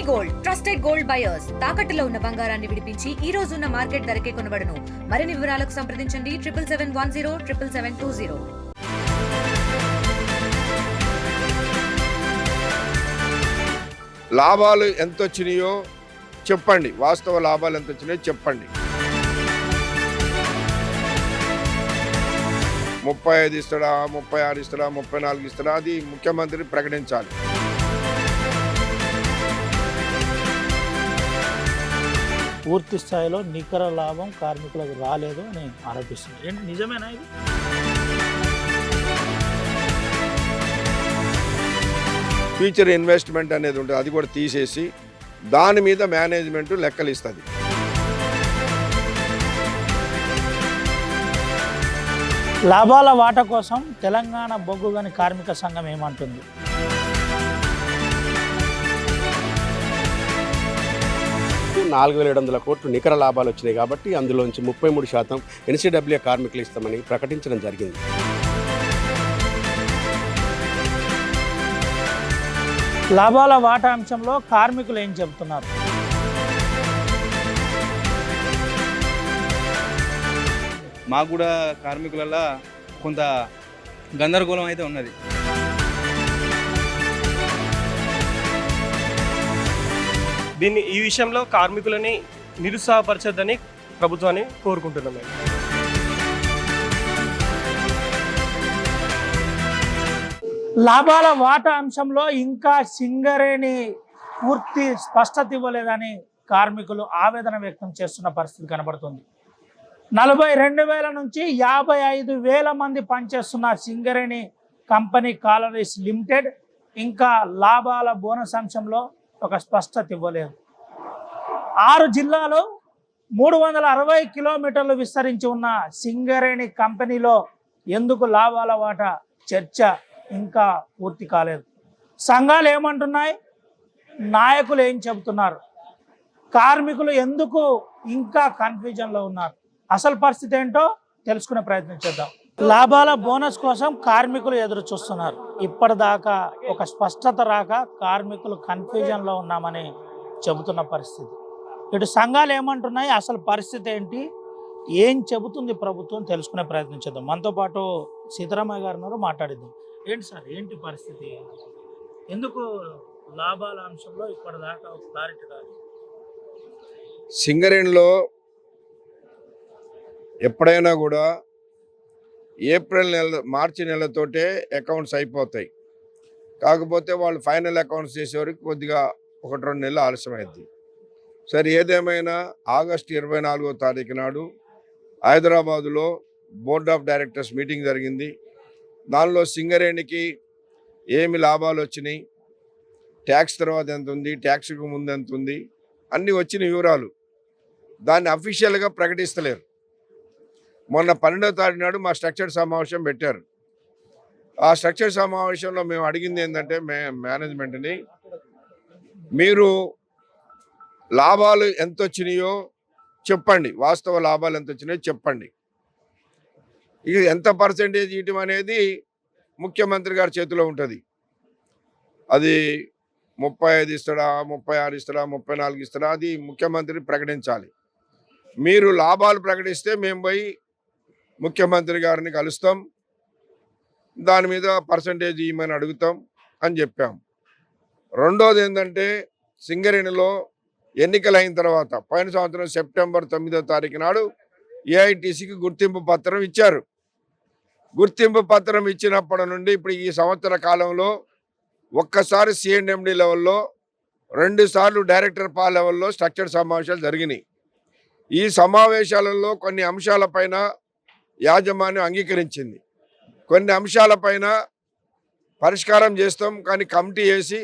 Gold trusted gold buyers తాకట్టులో ఉన్న బంగారాన్ని విడిపించి ఈ రోజు ఉన్న మార్కెట్ ధరకే కొనబడును. మరిన్ని వివరాలకు సంప్రదించండి 7771077720. లాభాలు ఎంత వచ్చినాయో చెప్పండి, వాస్తవ లాభాలు ఎంత వచ్చినాయో చెప్పండి. 35 ఇస్తాడా, 36 ఇస్తాడా, 34 ఇస్తాడా, అది ముఖ్యమంత్రి ప్రకటించాలి. పూర్తి స్థాయిలో నికర లాభం కార్మికులకు రాలేదు అని ఆరోపిస్తున్నారు. ఏంటి నిజమేనా ఇది? ఫ్యూచర్ ఇన్వెస్ట్మెంట్ అనేది ఉంటుంది, అది కూడా తీసేసి దాని మీద మేనేజ్మెంట్ లెక్కలు ఇస్తుంది. లాభాల వాటా కోసం తెలంగాణ బొగ్గు గని కార్మిక సంఘం ఏమంటుంది? $4,700 కోట్లు నికర లాభాలు వచ్చినాయి కాబట్టి అందులోంచి 33% ఎన్సీడబ్ల్యూ కార్మికులు ఇస్తామని ప్రకటించడం జరిగింది. లాభాల వాటా అంశంలో కార్మికులు ఏం చెబుతున్నారు? మాకు కూడా కార్మికులలో కొంత గందరగోళం అయితే ఉన్నది. ఈ విషయంలో కార్మికులని నిరుత్సాహపరచొద్దని ప్రభుత్వాన్ని కోరుకుంటున్నాం. మేము లాభాల వాటా అంశంలో ఇంకా సింగరేణి పూర్తి స్పష్టత ఇవ్వలేదని కార్మికులు ఆవేదన వ్యక్తం చేస్తున్న పరిస్థితి కనబడుతుంది. 42,000 నుంచి 55,000 మంది పనిచేస్తున్న సింగరేణి కంపెనీ కాలరీస్ లిమిటెడ్ ఇంకా లాభాల బోనస్ అంశంలో ఒక స్పష్టత ఇవ్వలేదు. 6 జిల్లాలు 360 కిలోమీటర్లు విస్తరించి ఉన్న సింగరేణి కంపెనీలో ఎందుకు లాభాల వాటా చర్చ ఇంకా పూర్తి కాలేదు? సంఘాలు ఏమంటున్నాయి, నాయకులు ఏం చెబుతున్నారు, కార్మికులు ఎందుకు ఇంకా కన్ఫ్యూజన్లో ఉన్నారు? అసలు పరిస్థితి ఏంటో తెలుసుకునే ప్రయత్నం చేద్దాం. లాభాల బోనస్ కోసం కార్మికులు ఎదురు చూస్తున్నారు. ఇప్పటిదాకా ఒక స్పష్టత రాక కార్మికులు కన్ఫ్యూజన్లో ఉన్నామని చెబుతున్న పరిస్థితి. ఇటు సంఘాలు ఏమంటున్నాయి, అసలు పరిస్థితి ఏంటి, ఏం చెబుతుంది ప్రభుత్వం, తెలుసుకునే ప్రయత్నం చేద్దాం. మనతో పాటు సీతారామయ్య గారు ఉన్నారు, మాట్లాడిద్దాం. ఏంటి సార్, ఏంటి పరిస్థితి, ఎందుకు లాభాల అంశంలో ఇప్పటిదాకా ఒక క్లారిటీ రాదు? సింగరేణిలో ఎప్పుడైనా కూడా ఏప్రిల్ నెల మార్చి నెలతోటే అకౌంట్స్ అయిపోతాయి. కాకపోతే వాళ్ళు ఫైనల్ అకౌంట్స్ చేసేవరకు కొద్దిగా 1-2 నెలలు ఆలస్యమైంది. సరే, ఏదేమైనా ఆగస్టు 24వ తారీఖు నాడు హైదరాబాదులో బోర్డ్ ఆఫ్ డైరెక్టర్స్ మీటింగ్ జరిగింది. దానిలో సింగరేణికి ఏమి లాభాలు వచ్చినాయి, ట్యాక్స్ తర్వాత ఎంత ఉంది, ట్యాక్స్కు ముందు ఎంత ఉంది, అన్నీ వచ్చిన వివరాలు దాన్ని అఫీషియల్గా ప్రకటిస్తలేరు. మొన్న 12వ తారీఖు నాడు మా స్ట్రక్చర్ సమావేశం పెట్టారు. ఆ స్ట్రక్చర్ సమావేశంలో మేము అడిగింది ఏంటంటే మేనేజ్మెంట్ని, మీరు లాభాలు ఎంత వచ్చినాయో చెప్పండి, వాస్తవ లాభాలు ఎంత వచ్చినాయో చెప్పండి. ఇది ఎంత పర్సెంటేజ్ ఇవ్వటం అనేది ముఖ్యమంత్రి గారి చేతిలో ఉంటుంది. అది 35 ఇస్తాడా, 36 ఇస్తాడా, 34 ఇస్తాడా, అది ముఖ్యమంత్రి ప్రకటించాలి. మీరు లాభాలు ప్రకటిస్తే మేము పోయి ముఖ్యమంత్రి గారిని కలుస్తాం, దాని మీద పర్సంటేజ్ ఇవ్వమని అడుగుతాం అని చెప్పాం. రెండోది ఏంటంటే, సింగరేణిలో ఎన్నికలు అయిన తర్వాత పోయిన సంవత్సరం సెప్టెంబర్ 9వ తారీఖు నాడు ఏఐటీసీకి గుర్తింపు పత్రం ఇచ్చారు. గుర్తింపు పత్రం ఇచ్చినప్పటి నుండి ఇప్పుడు ఈ సంవత్సర కాలంలో ఒక్కసారి సిఎండ్ఎండి లెవెల్లో, 2 సార్లు డైరెక్టర్ పా లెవెల్లో స్ట్రక్చర్ సమావేశాలు జరిగినాయి. ఈ సమావేశాలలో కొన్ని అంశాలపైన యాజమాన్యం అంగీకరించింది, కొన్ని అంశాలపైన పరిష్కారం చేస్తాం కానీ కమిటీ వేసి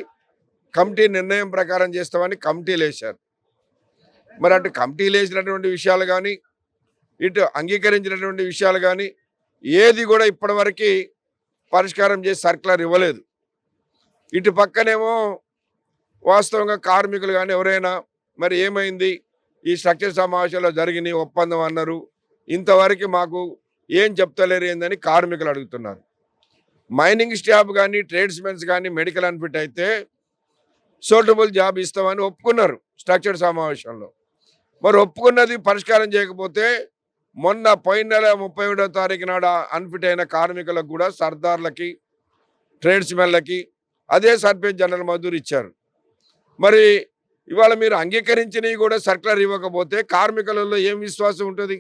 కమిటీ నిర్ణయం ప్రకారం చేస్తామని కమిటీలు వేశారు. మరి అటు కమిటీలు వేసినటువంటి విషయాలు కానీ ఇటు అంగీకరించినటువంటి విషయాలు కానీ ఏది కూడా ఇప్పటివరకు పరిష్కారం చేసి సర్క్యులర్ ఇవ్వలేదు. ఇటు పక్కనేమో వాస్తవంగా కార్మికులు కానీ ఎవరైనా మరి ఏమైంది, ఈ స్ట్రక్చర్ సమావేశంలో జరిగిన ఒప్పందం అన్నారు, ఇంతవరకు మాకు ఏం చెప్తలేరు ఏందని కార్మికులు అడుగుతున్నారు. మైనింగ్ స్టాఫ్ కానీ ట్రేడ్స్మెన్స్ కానీ మెడికల్ అన్ఫిట్ అయితే సూటబుల్ జాబ్ ఇస్తామని ఒప్పుకున్నారు స్ట్రక్చర్డ్ సమావేశంలో. మరి ఒప్పుకున్నది పరిష్కారం చేయకపోతే మొన్న పోయిన నెల 31వ తారీఖు నాడు అన్ఫిట్ అయిన కార్మికులకు కూడా సర్దార్లకి, ట్రేడ్స్మెన్లకి అదే సర్పంచ్ జనరల్ మజూరు ఇచ్చారు. మరి ఇవాళ మీరు అంగీకరించినవి కూడా సర్కులర్ ఇవ్వకపోతే కార్మికులలో ఏం విశ్వాసం ఉంటుంది?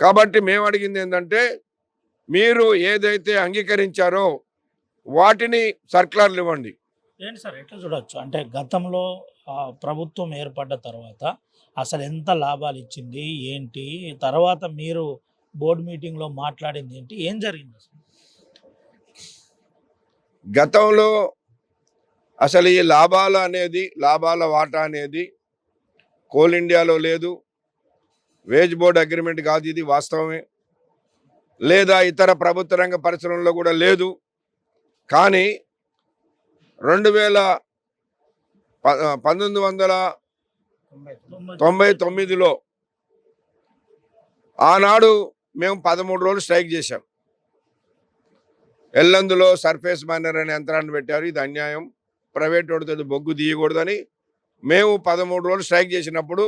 కాబట్టి మేము అడిగింది ఏంటంటే, మీరు ఏదైతే అంగీకరించారో వాటిని సర్కులర్లు ఇవ్వండి. ఏంటి సార్ ఎట్లా చూడొచ్చు అంటే గతంలో ప్రభుత్వం ఏర్పడ్డ తర్వాత అసలు ఎంత లాభాలు ఇచ్చింది ఏంటి, తర్వాత మీరు బోర్డు మీటింగ్లో మాట్లాడింది ఏంటి, ఏం జరిగింది అసలు? గతంలో అసలు ఈ లాభాల వాటా అనేది కోల్ ఇండియాలో లేదు, వేజ్ బోర్డ్ అగ్రిమెంట్ కాదు, ఇది వాస్తవమే. లేదా ఇతర ప్రభుత్వ రంగ పరిశ్రమల్లో కూడా లేదు. కానీ 1999లో ఆనాడు మేము 13 రోజులు స్ట్రైక్ చేశాం. ఎల్లందులో సర్ఫేస్ మైనర్ అనే యంత్రాన్ని పెట్టారు. ఇది అన్యాయం, ప్రైవేట్ వాడితో బొగ్గు తీయకూడదని మేము 13 రోజులు స్ట్రైక్ చేసినప్పుడు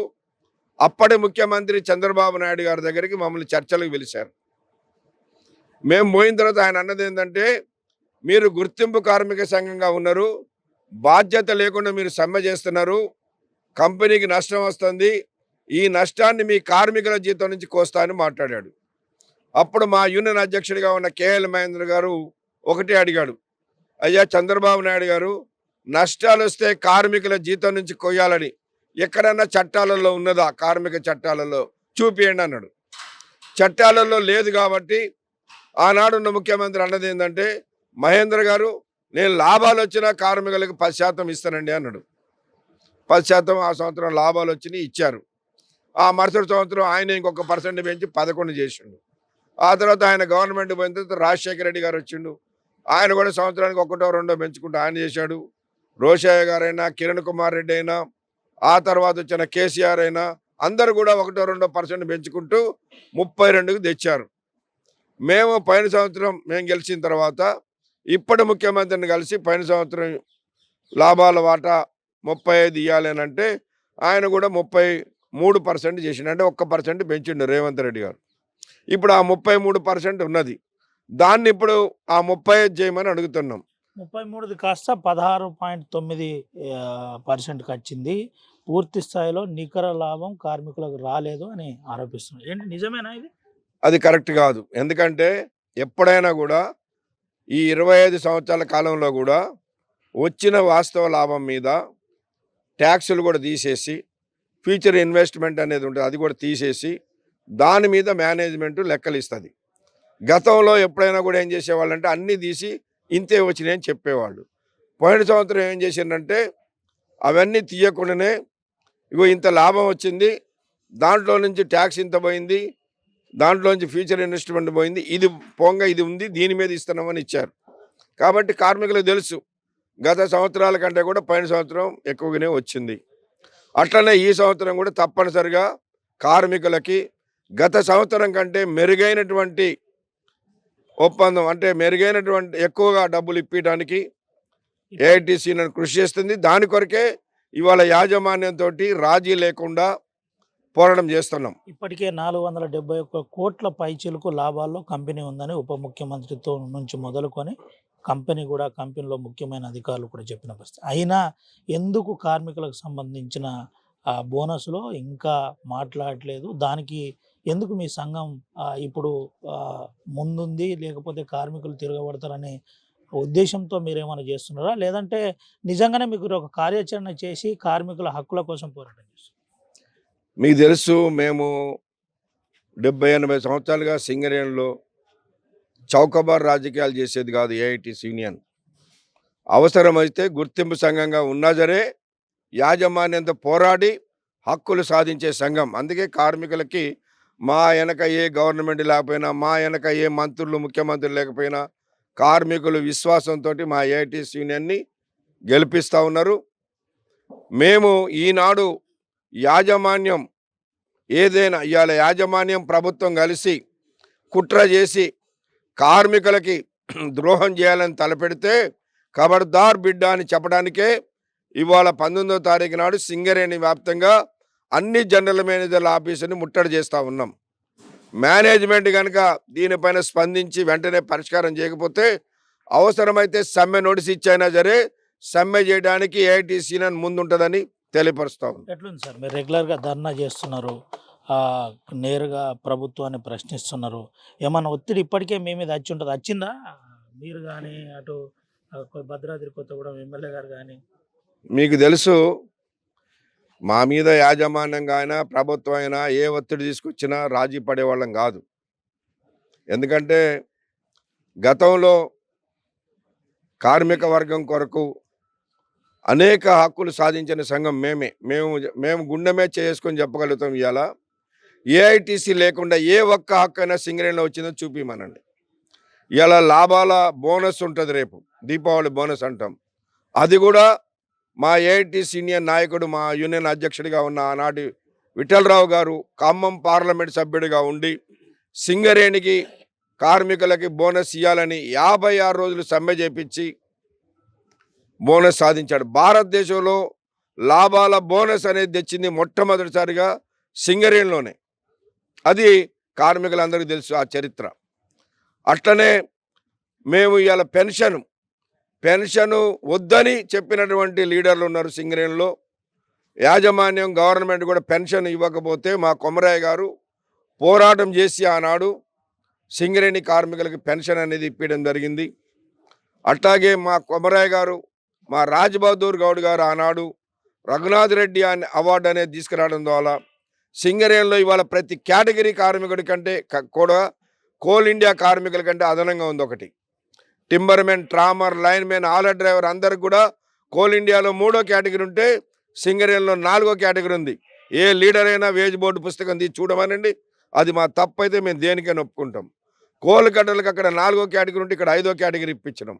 అప్పటి ముఖ్యమంత్రి చంద్రబాబు నాయుడు గారి దగ్గరికి మమ్మల్ని చర్చలకు పిలిచారు. మేము పోయిన తర్వాత ఆయన అన్నది ఏంటంటే, మీరు గుర్తింపు కార్మిక సంఘంగా ఉన్నారు, బాధ్యత లేకుండా మీరు సమ్మె చేస్తున్నారు, కంపెనీకి నష్టం వస్తుంది, ఈ నష్టాన్ని మీ కార్మికుల జీతం నుంచి కోస్తా అని మాట్లాడాడు. అప్పుడు మా యూనియన్ అధ్యక్షుడిగా ఉన్న కేఎల్ మహేంద్ర గారు ఒకటే అడిగాడు, అయ్యా చంద్రబాబు నాయుడు గారు, నష్టాలు వస్తే కార్మికుల జీతం నుంచి కొయ్యాలని ఎక్కడన్నా చట్టాలలో ఉన్నదా? కార్మిక చట్టాలలో చూపియండి అన్నాడు. చట్టాలలో లేదు. కాబట్టి ఆనాడున్న ముఖ్యమంత్రి అన్నది ఏంటంటే, మహేంద్ర గారు, నేను లాభాలు వచ్చినా కార్మికులకు 10% ఇస్తానండి అన్నాడు. 10% ఆ సంవత్సరం లాభాలు వచ్చినాయి, ఇచ్చారు. ఆ మరుసటి సంవత్సరం ఆయన ఇంకొక % పెంచి 11 చేసిండు. ఆ తర్వాత ఆయన గవర్నమెంట్ పోయిన తర్వాత రాజశేఖర రెడ్డి గారు వచ్చిండు, ఆయన కూడా సంవత్సరానికి 1, 2 పెంచుకుంటూ ఆయన చేశాడు. రోషయ్య గారైనా, కిరణ్ కుమార్ రెడ్డి అయినా, ఆ తర్వాత వచ్చిన కేసీఆర్ అయినా అందరూ కూడా 1, 2% పెంచుకుంటూ 32కు తెచ్చారు. మేము పైన సంవత్సరం మేము గెలిచిన తర్వాత ఇప్పటి ముఖ్యమంత్రిని కలిసి పైన సంవత్సరం లాభాల వాటా 35 ఇవ్వాలి అని అంటే ఆయన కూడా 33% చేసిండు. అంటే 1% పెంచిండు రేవంత్ రెడ్డి గారు. ఇప్పుడు ఆ 33% ఉన్నది, దాన్ని ఇప్పుడు ఆ 35 చేయమని అడుగుతున్నాం. 33 కాస్త 16.9%కి వచ్చింది. పూర్తి స్థాయిలో నికర లాభం కార్మికులకు రాలేదు అని ఆరోపిస్తున్నారు. ఏంటి నిజమేనా ఇది? అది కరెక్ట్ కాదు. ఎందుకంటే ఎప్పుడైనా కూడా ఈ 25 సంవత్సరాల కాలంలో కూడా వచ్చిన వాస్తవ లాభం మీద ట్యాక్సులు కూడా తీసేసి, ఫ్యూచర్ ఇన్వెస్ట్మెంట్ అనేది ఉంటుంది, అది కూడా తీసేసి దాని మీద మేనేజ్మెంట్ లెక్కలు ఇస్తుంది. గతంలో ఎప్పుడైనా కూడా ఏం చేసేవాళ్ళంటే అన్నీ తీసి ఇంతే వచ్చినాయి అని చెప్పేవాళ్ళు. పోయిన సంవత్సరం ఏం చేసిందంటే అవన్నీ తీయకుండానే ఇగో ఇంత లాభం వచ్చింది, దాంట్లో నుంచి ట్యాక్స్ ఇంత పోయింది, దాంట్లో నుంచి ఫ్యూచర్ ఇన్వెస్ట్మెంట్ పోయింది, ఇది పోంగా ఇది ఉంది, దీని మీద ఇస్తున్నామని ఇచ్చారు. కాబట్టి కార్మికులకు తెలుసు గత సంవత్సరాల కంటే కూడా పైన సంవత్సరం ఎక్కువగానే వచ్చింది. అట్లనే ఈ సంవత్సరం కూడా తప్పనిసరిగా కార్మికులకి గత సంవత్సరం కంటే మెరుగైనటువంటి ఒప్పందం, అంటే మెరుగైనటువంటి ఎక్కువగా డబ్బులు ఇప్పించడానికి ఏఐటీసీ కృషి చేస్తుంది. దాని కొరకే ఇవాళ యాజమాన్యంతో రాజీ లేకుండా పోరాటం చేస్తున్నాం. ఇప్పటికే 471 కోట్ల పైచిలకు లాభాల్లో కంపెనీ ఉందని ఉప ముఖ్యమంత్రితో నుంచి మొదలుకొని కంపెనీలో ముఖ్యమైన అధికారులు కూడా చెప్పిన పరిస్థితి. అయినా ఎందుకు కార్మికులకు సంబంధించిన బోనస్లో ఇంకా మాట్లాడలేదు? దానికి ఎందుకు మీ సంఘం ఇప్పుడు ముందుంది, లేకపోతే కార్మికులు తిరగబడతారనే ఉద్దేశంతో మీరేమైనా చేస్తున్నారా, లేదంటే నిజంగానే మీకు ఒక కార్యాచరణ చేసి కార్మికుల హక్కుల కోసం పోరాటం చేస్తున్నారు? మీకు తెలుసు, మేము 70-80 సంవత్సరాలుగా సింగరేణిలో చౌకబార్ రాజకీయాలు చేసేది కాదు ఏఐటీసీ యూనియన్. అవసరమైతే గుర్తింపు సంఘంగా ఉన్నా సరే యాజమాన్యంతో పోరాడి హక్కులు సాధించే సంఘం. అందుకే కార్మికులకి మా వెనక ఏ గవర్నమెంట్ లేకపోయినా, మా వెనక ఏ మంత్రులు ముఖ్యమంత్రులు లేకపోయినా కార్మికులు విశ్వాసంతో మా ఏఐటీసీ యూనియన్ని గెలిపిస్తూ ఉన్నారు. మేము ఈనాడు యాజమాన్యం ఏదైనా ఇవాళ యాజమాన్యం ప్రభుత్వం కలిసి కుట్ర చేసి కార్మికులకి ద్రోహం చేయాలని తలపెడితే ఖబర్దార్ బిడ్డ అని చెప్పడానికే ఇవాళ 19వ తారీఖు నాడు సింగరేణి వ్యాప్తంగా అన్ని జనరల్ మేనేజర్ల ఆఫీసుని ముట్టడి చేస్తూ ఉన్నాం. మేనేజ్మెంట్ కనుక దీనిపైన స్పందించి వెంటనే పరిష్కారం చేయకపోతే అవసరమైతే సమ్మె నోటీస్ ఇచ్చైనా సరే సమ్మె చేయడానికి ఏఐటీసీ ముందుంటుందని తెలియపరుస్తా ఉన్నాం. ఎట్లుంది సార్, మీరు రెగ్యులర్గా ధర్నా చేస్తున్నారు, నేరుగా ప్రభుత్వాన్ని ప్రశ్నిస్తున్నారు, ఏమన్నా ఒత్తిడి ఇప్పటికే మీ మీద వచ్చి ఉంటుంది, వచ్చిందా? మీరు కానీ అటు భద్రాద్రి కొత్తగూడెం ఎమ్మెల్యే గారు కానీ? మీకు తెలుసు, మా మీద యాజమాన్యంగా అయినా ప్రభుత్వం అయినా ఏ ఒత్తిడి తీసుకొచ్చినా రాజీ పడేవాళ్ళం కాదు. ఎందుకంటే గతంలో కార్మిక వర్గం కొరకు అనేక హక్కులు సాధించిన సంఘం మేము గుండెమే చేసుకొని చెప్పగలుగుతాం. ఇవాళ ఏఐటీసీ లేకుండా ఏ ఒక్క హక్కు అయినా సింగరేణిలో వచ్చిందో చూపిమనండి. ఇవాళ లాభాల బోనస్ ఉంటుంది, రేపు దీపావళి బోనస్ అంటాం. అది కూడా మా ఏఐటీ సీనియర్ నాయకుడు, మా యూనియన్ అధ్యక్షుడిగా ఉన్న ఆనాటి విఠలరావు గారు ఖమ్మం పార్లమెంట్ సభ్యుడిగా ఉండి సింగరేణికి కార్మికులకి బోనస్ ఇవ్వాలని 56 రోజులు సమ్మె చేపించి బోనస్ సాధించాడు. భారతదేశంలో లాభాల బోనస్ అనేది తెచ్చింది మొట్టమొదటిసారిగా సింగరేణిలోనే. అది కార్మికులందరికీ తెలుసు ఆ చరిత్ర. అట్లనే మేము ఇవాళ పెన్షన్ వద్దని చెప్పినటువంటి లీడర్లు ఉన్నారు సింగరేణిలో. యాజమాన్యం గవర్నమెంట్ కూడా పెన్షన్ ఇవ్వకపోతే మా కొమరయ్య గారు పోరాటం చేసి ఆనాడు సింగరేణి కార్మికులకి పెన్షన్ అనేది ఇప్పించడం జరిగింది. అట్లాగే మా కొమరయ్య గారు, మా రాజ్బహదూర్ గౌడ్ గారు ఆనాడు రఘునాథ్ రెడ్డి అవార్డు అనేది తీసుకురావడం ద్వారా సింగరేణిలో ఇవాళ ప్రతి కేటగిరీ కార్మికుడి కంటే కూడా కోల్ ఇండియా కార్మికుల కంటే అదనంగా ఉంది ఒకటి. టింబర్మెన్, ట్రామర్, లైన్మెన్, ఆలర్ డ్రైవర్ అందరికి కూడా కోల్ ఇండియాలో 3వ కేటగిరీ ఉంటే సింగరేణిలో 4వ కేటగిరీ ఉంది. ఏ లీడర్ అయినా వేజ్ బోర్డు పుస్తకం తీసి చూడమనండి, అది మా తప్పు అయితే మేము దేనికైనా ఒప్పుకుంటాం. కోల్ కట్టలకు అక్కడ 4వ కేటగిరీ ఉంటే ఇక్కడ 5వ కేటగిరీ ఇప్పించడం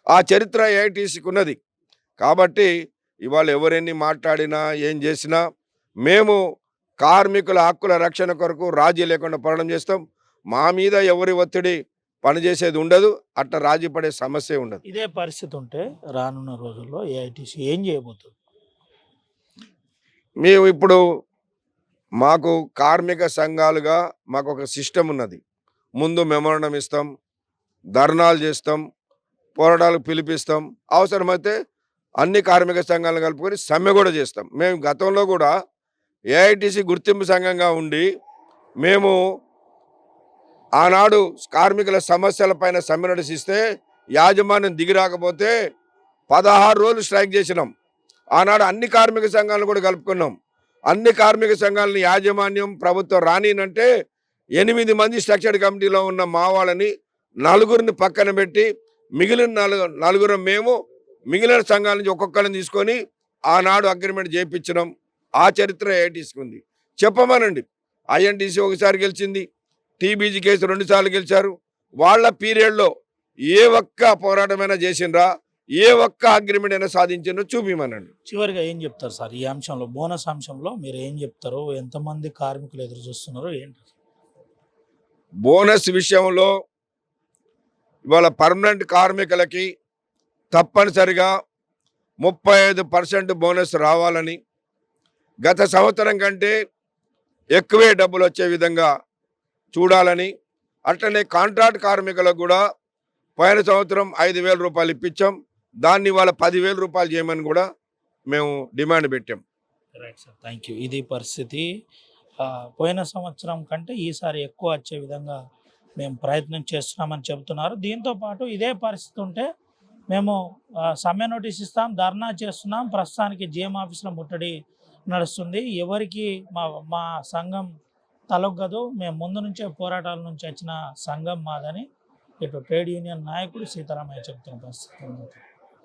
ఆ చరిత్ర ఏఐటీసీకి ఉన్నది. కాబట్టి ఇవాళ ఎవరెన్ని మాట్లాడినా ఏం చేసినా మేము కార్మికుల హక్కుల రక్షణ కొరకు రాజీ లేకుండా పోరాటం చేస్తాం. మా మీద ఎవరి ఒత్తిడి పనిచేసేది ఉండదు, అట్లా రాజీ పడే సమస్య ఉండదు. ఇదే పరిస్థితి ఉంటే రానున్న రోజుల్లో ఏఐటీసీ ఏం చేయబోతుంది? మేము ఇప్పుడు మాకు కార్మిక సంఘాలుగా మాకు ఒక సిస్టమ్ ఉన్నది. ముందు మెమోరాండం ఇస్తాం, ధర్నాలు చేస్తాం, పోరాటాలకు పిలిపిస్తాం, అవసరమైతే అన్ని కార్మిక సంఘాలను కలుపుకొని సమ్మె కూడా చేస్తాం. మేము గతంలో కూడా ఏఐటీసీ గుర్తింపు సంఘంగా ఉండి మేము ఆనాడు కార్మికుల సమస్యల పైన సమ్మె నోటీస్ ఇస్తే యాజమాన్యం దిగి రాకపోతే 16 రోజులు స్ట్రైక్ చేసినాం. ఆనాడు అన్ని కార్మిక సంఘాలను కూడా కలుపుకున్నాం. అన్ని కార్మిక సంఘాలను యాజమాన్యం ప్రభుత్వం రానినంటే 8 మంది స్ట్రక్చర్డ్ కమిటీలో ఉన్న మా వాళ్ళని 4గురిని పక్కన పెట్టి మిగిలిన 4 మేము మిగిలిన సంఘాల నుంచి ఒక్కొక్కరిని తీసుకొని ఆనాడు అగ్రిమెంట్ చేయించినాం. ఆ చరిత్ర ఏఐటీసీకి ఉంది. చెప్పమనండి, ఐఎన్టీసీ ఒకసారి గెలిచింది, టీబీజీ కేసు 2 సార్లు గెలిచారు. వాళ్ళ పీరియడ్లో ఏ ఒక్క పోరాటమైనా చేసిండ్రా, ఏ ఒక్క అగ్రిమెంట్ అయినా సాధించిండ్రో చూపిమనండి. చివరిగా ఏం చెప్తారు సార్ ఈ అంశంలో, బోనస్ అంశంలో మీరు ఏం చెప్తారు? ఎంతమంది కార్మికులు ఎదురు చూస్తున్నారో ఏంటి? బోనస్ విషయంలో ఇవాళ పర్మనెంట్ కార్మికులకి తప్పనిసరిగా 35% బోనస్ రావాలని, గత సంవత్సరం కంటే ఎక్కువే డబ్బులు వచ్చే విధంగా చూడాలని, అట్లనే కాంట్రాక్ట్ కార్మికులకు కూడా పోయిన సంవత్సరం 5,000 రూపాయలు ఇప్పించాం, దాన్ని ఇవాళ 10,000 రూపాయలు చేయమని కూడా మేము డిమాండ్ పెట్టాం. Right sir, thank you. ఇది పరిస్థితి. పోయిన సంవత్సరం కంటే ఈసారి ఎక్కువ వచ్చే విధంగా మేము ప్రయత్నం చేస్తున్నామని చెబుతున్నారు. దీంతో పాటు ఇదే పరిస్థితి ఉంటే మేము సమ్మె నోటీస్ ఇస్తాం, ధర్నా చేస్తున్నాం. ప్రస్తుతానికి జిఎం ఆఫీస్లో ముట్టడి నడుస్తుంది. ఎవరికి మా సంఘం తలొగ్గదు, మేము ముందు నుంచే పోరాటాల నుంచి వచ్చిన సంఘం మాదని ఇటు ట్రేడ్ యూనియన్ నాయకుడు సీతారామయ్య చెబుతున్న పరిస్థితి ఉంది.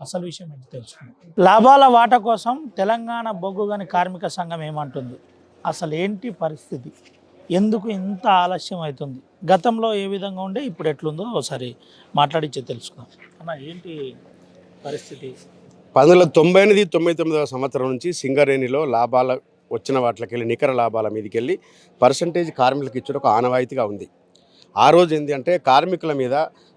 అసలు విషయం ఏంటి తెలుసుకుందాం. లాభాల వాటా కోసం తెలంగాణ బొగ్గుగని కార్మిక సంఘం ఏమంటుంది? అసలు ఏంటి పరిస్థితి? ఎందుకు ఇంత ఆలస్యం అవుతుంది? గతంలో ఏ విధంగా ఉండే ఇప్పుడు ఎట్లుందో ఒకసారి మాట్లాడించే తెలుసుకుందాం. అన్న, ఏంటి పరిస్థితి? 1998-99 సంవత్సరం నుంచి సింగరేణిలో లాభాల వచ్చిన వాటికి నికర లాభాల మీదకి వెళ్ళి పర్సంటేజ్ కార్మికులకు ఇచ్చడం ఒక ఆనవాయితీగా ఉంది. ఆ రోజు ఏంటి అంటే కార్మికుల మీద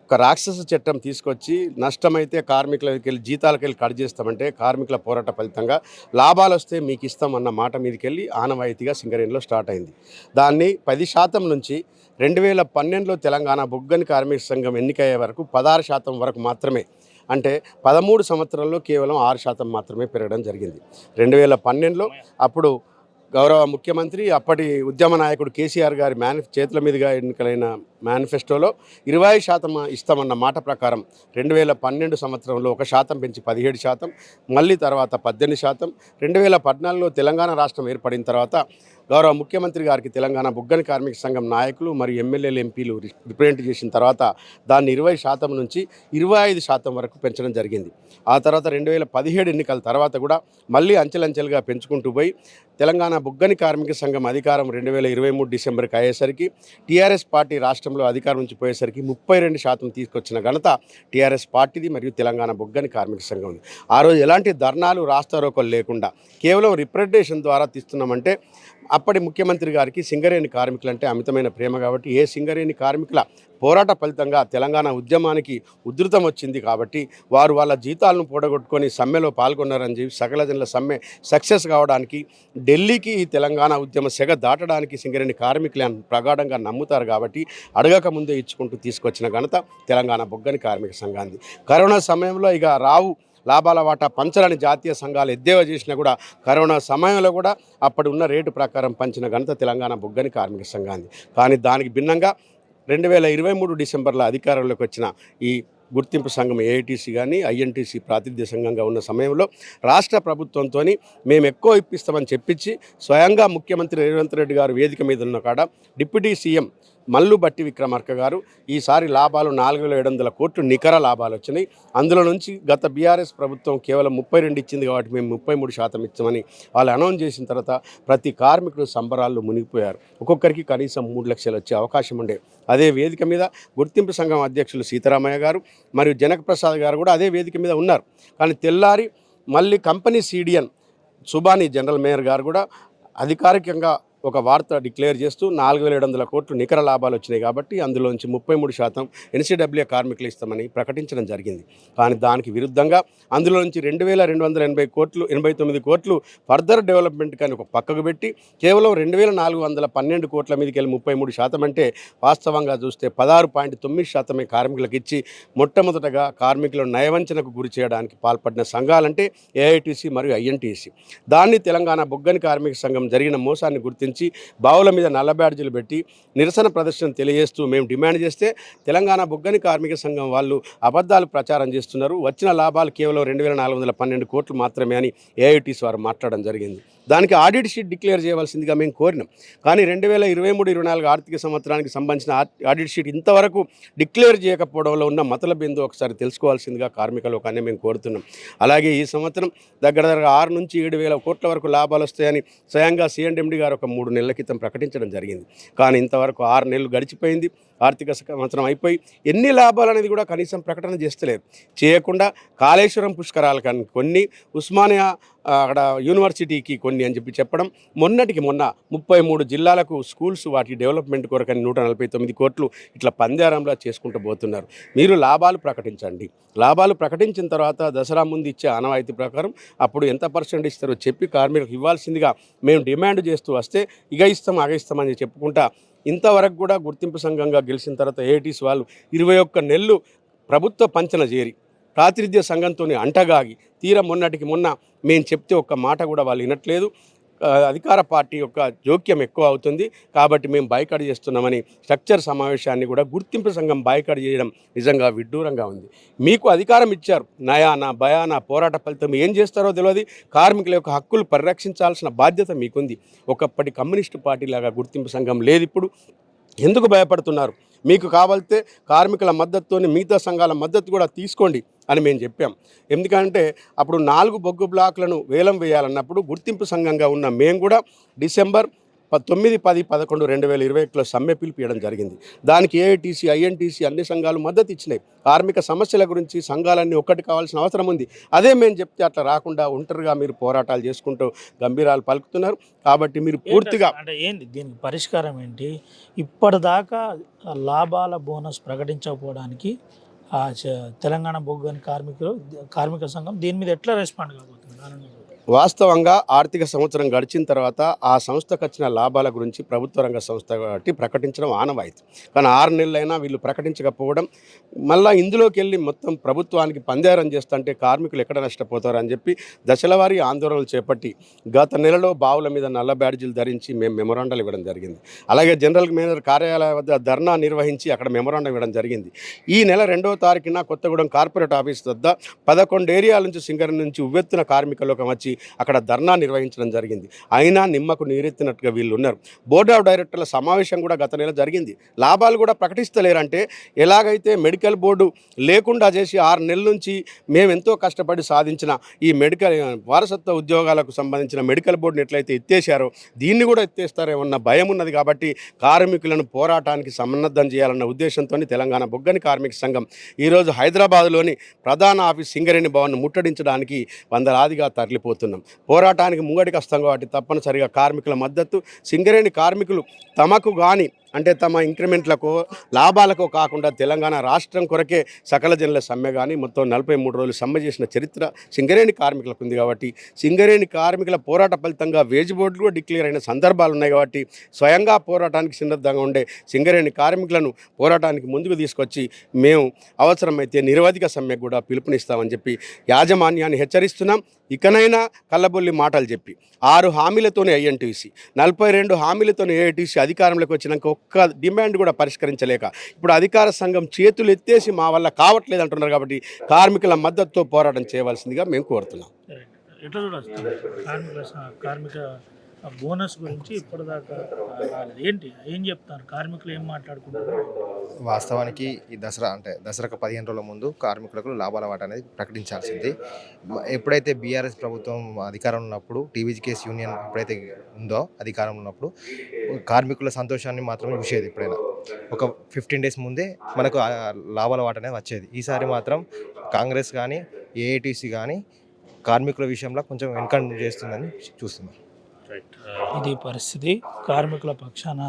ఒక రాక్షస చట్టం తీసుకొచ్చి నష్టమైతే కార్మికులకి వెళ్ళి జీతాలకు వెళ్ళి కట్ చేస్తామంటే కార్మికుల పోరాట ఫలితంగా లాభాలు వస్తే మీకు ఇస్తాం అన్న మాట మీదకి వెళ్ళి ఆనవాయితీగా సింగరేణిలో స్టార్ట్ అయింది. దాన్ని 10% నుంచి 2012లో తెలంగాణ బొగ్గని కార్మిక సంఘం ఎన్నికయ్యే వరకు 16% వరకు మాత్రమే, అంటే 13 సంవత్సరాల్లో కేవలం 6% మాత్రమే పెరగడం జరిగింది. 2012లో అప్పుడు గౌరవ ముఖ్యమంత్రి అప్పటి ఉద్యమ నాయకుడు కేసీఆర్ గారి చేతుల మీదుగా ఎన్నికలైన మేనిఫెస్టోలో 20% ఇస్తామన్న మాట ప్రకారం 2012 సంవత్సరంలో 1% పెంచి 17%, మళ్ళీ తర్వాత 18%, 2014లో తెలంగాణ రాష్ట్రం ఏర్పడిన తర్వాత గౌరవ ముఖ్యమంత్రి గారికి తెలంగాణ బొగ్గని కార్మిక సంఘం నాయకులు మరియు ఎమ్మెల్యేలు ఎంపీలు రిప్రజెంట్ చేసిన తర్వాత దాన్ని 20% నుంచి 25% వరకు పెంచడం జరిగింది. ఆ తర్వాత 2017 ఎన్నికల తర్వాత కూడా మళ్ళీ అంచెలంచెలుగా పెంచుకుంటూ పోయి తెలంగాణ బొగ్గని కార్మిక సంఘం అధికారం 2023 డిసెంబర్కి అయ్యేసరికి టీఆర్ఎస్ పార్టీ రాష్ట్రంలో అధికారం నుంచి పోయేసరికి 32% తీసుకొచ్చిన ఘనత టీఆర్ఎస్ పార్టీది మరియు తెలంగాణ బొగ్గని కార్మిక సంఘం ఉంది. ఆ రోజు ఎలాంటి ధర్నాలు రాస్తారోకలు లేకుండా కేవలం రిప్రజెంటేషన్ ద్వారా తీస్తున్నామంటే అప్పటి ముఖ్యమంత్రి గారికి సింగరేణి కార్మికులంటే అమితమైన ప్రేమ కాబట్టి ఏ సింగరేణి కార్మికుల పోరాట ఫలితంగా తెలంగాణ ఉద్యమానికి ఉధృతం వచ్చింది కాబట్టి వారు వాళ్ళ జీతాలను పూడగొట్టుకొని సమ్మెలో పాల్గొన్నారని చెప్పి సకల జనుల సమ్మె సక్సెస్ కావడానికి ఢిల్లీకి ఈ తెలంగాణ ఉద్యమ సెగ దాటడానికి సింగరేణి కార్మికులు ప్రగాఢంగా నమ్ముతారు కాబట్టి అడగక ముందే ఇచ్చుకుంటూ తీసుకొచ్చిన ఘనత తెలంగాణ బొగ్గని కార్మిక సంఘానికి. కరోనా సమయంలో ఇక రావు లాభాల వాటా పంచలని జాతీయ సంఘాలు ఎద్దేవా చేసినా కూడా కరోనా సమయంలో కూడా అప్పుడు ఉన్న రేటు ప్రకారం పంచిన ఘనత తెలంగాణ బొగ్గని కార్మిక సంఘానికి. కానీ దానికి భిన్నంగా 2023 డిసెంబర్లో అధికారంలోకి వచ్చిన ఈ గుర్తింపు సంఘం ఏఐటీసీ కానీ ఐఎన్టీసీ ప్రాతినిధ్య సంఘంగా ఉన్న సమయంలో రాష్ట్ర ప్రభుత్వంతో మేము ఎక్కువ ఇప్పిస్తామని చెప్పించి స్వయంగా ముఖ్యమంత్రి రేవంత్ రెడ్డి గారు వేదిక మీద ఉన్న కాడ డిప్యూటీ సీఎం మల్లు బట్టి విక్రమార్క గారు ఈసారి లాభాలు 4,700 కోట్లు నికర లాభాలు వచ్చినాయి. అందులో నుంచి గత బీఆర్ఎస్ ప్రభుత్వం కేవలం 32 ఇచ్చింది కాబట్టి మేము 33% ఇచ్చామని వాళ్ళు అనౌన్స్ చేసిన తర్వాత ప్రతి కార్మికుడు సంబరాల్లో మునిగిపోయారు. ఒక్కొక్కరికి కనీసం 3 లక్షలు వచ్చే అవకాశం ఉండే. అదే వేదిక మీద గుర్తింపు సంఘం అధ్యక్షులు సీతారామయ్య గారు మరియు జనక్ ప్రసాద్ గారు కూడా అదే వేదిక మీద ఉన్నారు. కానీ తెల్లారి మళ్ళీ కంపెనీ సీడియన్ సుబానీ జనరల్ మేయర్ గారు కూడా అధికారికంగా ఒక వార్త డిక్లేర్ చేస్తూ 4,700 కోట్లు నికర లాభాలు వచ్చినాయి కాబట్టి అందులోంచి 33% ఎన్సీడబ్ల్యూ కార్మికులు ఇస్తామని ప్రకటించడం జరిగింది. కానీ దానికి విరుద్ధంగా అందులో నుంచి 2,289 కోట్లు ఫర్దర్ డెవలప్మెంట్ కానీ ఒక పక్కకు పెట్టి కేవలం 2,412 కోట్ల మీదకి వెళ్ళి 33% అంటే వాస్తవంగా చూస్తే 16.9% కార్మికులకు ఇచ్చి మొట్టమొదటగా కార్మికులను నయవంచనకు గురి చేయడానికి పాల్పడిన సంఘాలంటే ఏఐటీసీ మరియు ఐఎన్టీసీ. దాన్ని తెలంగాణ బొగ్గని కార్మిక సంఘం జరిగిన మోసాన్ని గుర్తించి బావుల మీద నల్ల బ్యాడ్జీలు పెట్టి నిరసన ప్రదర్శన తెలియజేస్తూ మేము డిమాండ్ చేస్తే తెలంగాణ బొగ్గని కార్మిక సంఘం వాళ్ళు అబద్ధాలు ప్రచారం చేస్తున్నారు, వచ్చిన లాభాలు కేవలం 2,412 కోట్లు మాత్రమే అని ఏఐటీసీ వారు మాట్లాడడం జరిగింది. దానికి ఆడిట్ షీట్ డిక్లేర్ చేయవలసిందిగా మేము కోరినాం. కానీ 2023-24 ఆర్థిక సంవత్సరానికి సంబంధించిన ఆడిట్ షీట్ ఇంతవరకు డిక్లేర్ చేయకపోవడంలో ఉన్న మతలబిందు ఒకసారి తెలుసుకోవాల్సిందిగా కార్మిక లోకాన్ని మేము కోరుతున్నాం. అలాగే ఈ సంవత్సరం దగ్గర 6 నుంచి 7,000 కోట్ల వరకు లాభాలు వస్తాయని స్వయంగా సిఎండి గారు ఒక 3 నెలల క్రితం ప్రకటించడం జరిగింది. కానీ ఇంతవరకు 6 నెలలు గడిచిపోయింది, ఆర్థిక సంవత్సరం అయిపోయి ఎన్ని లాభాలు అనేది కూడా కనీసం ప్రకటన చేస్తలేరు. చేయకుండా కాళేశ్వరం పుష్కరాలు కానీ కొన్ని, ఉస్మానియా అక్కడ యూనివర్సిటీకి కొన్ని అని చెప్పడం, మొన్నటికి మొన్న 33 జిల్లాలకు స్కూల్స్ వాటి డెవలప్మెంట్ కొరకని 149 కోట్లు ఇట్లా పందేరంలా చేసుకుంటూ పోతున్నారు. మీరు లాభాలు ప్రకటించండి. లాభాలు ప్రకటించిన తర్వాత దసరా ముందు ఇచ్చే ఆనవాయితీ ప్రకారం అప్పుడు ఎంత పర్సెంట్ ఇస్తారో చెప్పి కార్మికులకు ఇవ్వాల్సిందిగా మేము డిమాండ్ చేస్తూ వస్తే ఇక ఇస్తాం అగ ఇస్తామని చెప్పుకుంటా ఇంతవరకు కూడా గుర్తింపు సంఘంగా గెలిచిన తర్వాత ఏఐటీసీ వాళ్ళు 21 నెలలు ప్రభుత్వ పంచన చేరి ప్రాతినిధ్య సంఘంతో అంటగాగి తీరా మొన్నటికి మొన్న మేము చెప్తే ఒక్క మాట కూడా వాళ్ళు వినట్లేదు. అధికార పార్టీ యొక్క జోక్యం ఎక్కువ అవుతుంది కాబట్టి మేము బాయ్కాట్ చేస్తున్నామని స్ట్రక్చర్ సమావేశాన్ని కూడా గుర్తింపు సంఘం బాయ్కాట్ చేయడం నిజంగా విడ్డూరంగా ఉంది. మీకు అధికారం ఇచ్చారు, నయానా భయానా పోరాట ఫలితం ఏం చేస్తారో తెలియదు. కార్మికుల యొక్క హక్కులు పరిరక్షించాల్సిన బాధ్యత మీకుంది. ఒకప్పటి కమ్యూనిస్టు పార్టీలాగా గుర్తింపు సంఘం లేదు. ఇప్పుడు ఎందుకు భయపడుతున్నారు? మీకు కావాలితే కార్మికుల మద్దతుతోని మిగతా సంఘాల మద్దతు కూడా తీసుకోండి అని మేము చెప్పాం. ఎందుకంటే అప్పుడు 4 బొగ్గు బ్లాకులను వేలం వేయాలన్నప్పుడు గుర్తింపు సంఘంగా ఉన్న మేము కూడా డిసెంబర్ 9, 10, 11, 2021లో సమ్మె పిలిపియడం జరిగింది. దానికి ఏఐటీసీ, ఐఎన్టీసీ అన్ని సంఘాలు మద్దతు ఇచ్చినాయి. కార్మిక సమస్యల గురించి సంఘాలన్నీ ఒక్కటి కావాల్సిన అవసరం ఉంది. అదే మేము చెప్తే అట్లా రాకుండా ఒంటరిగా మీరు పోరాటాలు చేసుకుంటూ గంభీరాలు పలుకుతున్నారు. కాబట్టి మీరు పూర్తిగా అంటే ఏంటి దీనికి పరిష్కారం ఏంటి? ఇప్పటిదాకా లాభాల బోనస్ ప్రకటించకపోవడానికి తెలంగాణ బొగ్గని కార్మిక సంఘం దీని మీద ఎట్లా రెస్పాండ్ కాబోతుంది? వాస్తవంగా ఆర్థిక సంవత్సరం గడిచిన తర్వాత ఆ సంస్థకు వచ్చిన లాభాల గురించి ప్రభుత్వ రంగ సంస్థ కాబట్టి ప్రకటించడం ఆనవాయితీ. కానీ 6 నెలలైనా వీళ్ళు ప్రకటించకపోవడం, మళ్ళీ ఇందులోకి వెళ్ళి మొత్తం ప్రభుత్వానికి పందేరం చేస్తుంటే కార్మికులు ఎక్కడ నష్టపోతారు అని చెప్పి దశలవారీ ఆందోళనలు చేపట్టి గత నెలలో బావుల మీద నల్ల బ్యాడ్జీలు ధరించి మేము మెమొరాండాలు ఇవ్వడం జరిగింది. అలాగే జనరల్ మేనేజర్ కార్యాలయ వద్ద ధర్నా నిర్వహించి అక్కడ మెమొరాండం ఇవ్వడం జరిగింది. ఈ నెల 2వ తారీఖున కొత్తగూడెం కార్పొరేట్ ఆఫీస్ వద్ద 11 ఏరియాల నుంచి సింగరేణి నుంచి ఉవ్వెత్తున కార్మికులకు వచ్చి అక్కడ ధర్నా నిర్వహించడం జరిగింది. అయినా నిమ్మకు నీరెత్తినట్టుగా వీళ్ళు ఉన్నారు. బోర్డ్ ఆఫ్ డైరెక్టర్ల సమావేశం కూడా గత నెల జరిగింది. లాభాలు కూడా ప్రకటిస్తలేరంటే ఎలాగైతే మెడికల్ బోర్డు లేకుండా చేసి 6 నెలల నుంచి మేము ఎంతో కష్టపడి సాధించిన ఈ మెడికల్ వారసత్వ ఉద్యోగాలకు సంబంధించిన మెడికల్ బోర్డుని ఎట్లయితే ఎత్తేసారో దీన్ని కూడా ఎత్తేస్తారేమన్న భయం ఉన్నది. కాబట్టి కార్మికులను పోరాటానికి సన్నద్ధం చేయాలన్న ఉద్దేశంతో తెలంగాణ బొగ్గని కార్మిక సంఘం ఈరోజు హైదరాబాద్లోని ప్రధాన ఆఫీస్ సింగరేణి భవన్ను ముట్టడించడానికి వందలాదిగా తరలిపోతున్నారు. పోరాటానికి ముంగడికి వస్తాం కాబట్టి తప్పనిసరిగా కార్మికుల మద్దతు. సింగరేణి కార్మికులు తమకు కానీ అంటే తమ ఇంక్రిమెంట్లకో లాభాలకో కాకుండా తెలంగాణ రాష్ట్రం కొరకే సకల జనుల సమ్మె కానీ మొత్తం 43 రోజులు సమ్మె చేసిన చరిత్ర సింగరేణి కార్మికులకు ఉంది. కాబట్టి సింగరేణి కార్మికుల పోరాట ఫలితంగా వేజ్ బోర్డులు కూడా డిక్లేర్ అయిన సందర్భాలు ఉన్నాయి. కాబట్టి స్వయంగా పోరాటానికి సిద్ధంగా ఉండే సింగరేణి కార్మికులను పోరాటానికి ముందుకు తీసుకొచ్చి మేము అవసరమైతే నిరవధిక సమ్మెకు కూడా పిలుపునిస్తామని చెప్పి యాజమాన్యాన్ని హెచ్చరిస్తున్నాం. ఇకనైనా కళ్ళబొల్లి మాటలు చెప్పి 6 హామీలతోనే ఐఎన్టీసీ, 42 హామీలతోనే ఏఐటీసీ అధికారంలోకి వచ్చినాక ఒక్క డిమాండ్ కూడా పరిష్కరించలేక ఇప్పుడు అధికార సంఘం చేతులు ఎత్తేసి మా వల్ల కావట్లేదు అంటున్నారు. కాబట్టి కార్మికుల మద్దతుతో పోరాటం చేయవలసిందిగా మేము కోరుతున్నాం. ఎట్లా చూడొచ్చు కార్మిక బోనస్ గురించి ఇప్పటిదాకా ఏంటి ఏం చెప్తారు కార్మికులు ఏం మాట్లాడుకుంటారు? వాస్తవానికి ఈ దసరాకు 15 రోజుల ముందు కార్మికులకు లాభాల వాటా అనేది ప్రకటించాల్సింది. ఎప్పుడైతే బీఆర్ఎస్ ప్రభుత్వం అధికారంలో ఉన్నప్పుడు టీవీజీకేఎస్ యూనియన్ ఎప్పుడైతే ఉందో అధికారంలో ఉన్నప్పుడు కార్మికుల సంతోషాన్ని మాత్రమే చూసేది. ఎప్పుడైనా ఒక 15 డేస్ ముందే మనకు లాభాల వాటా అనేది వచ్చేది. ఈసారి మాత్రం కాంగ్రెస్ కానీ ఏఐటీసీ కానీ కార్మికుల విషయంలో కొంచెం వెనకంజ చేస్తుందని చూస్తున్నారు. ఇది పరిస్థితి. కార్మికుల పక్షాన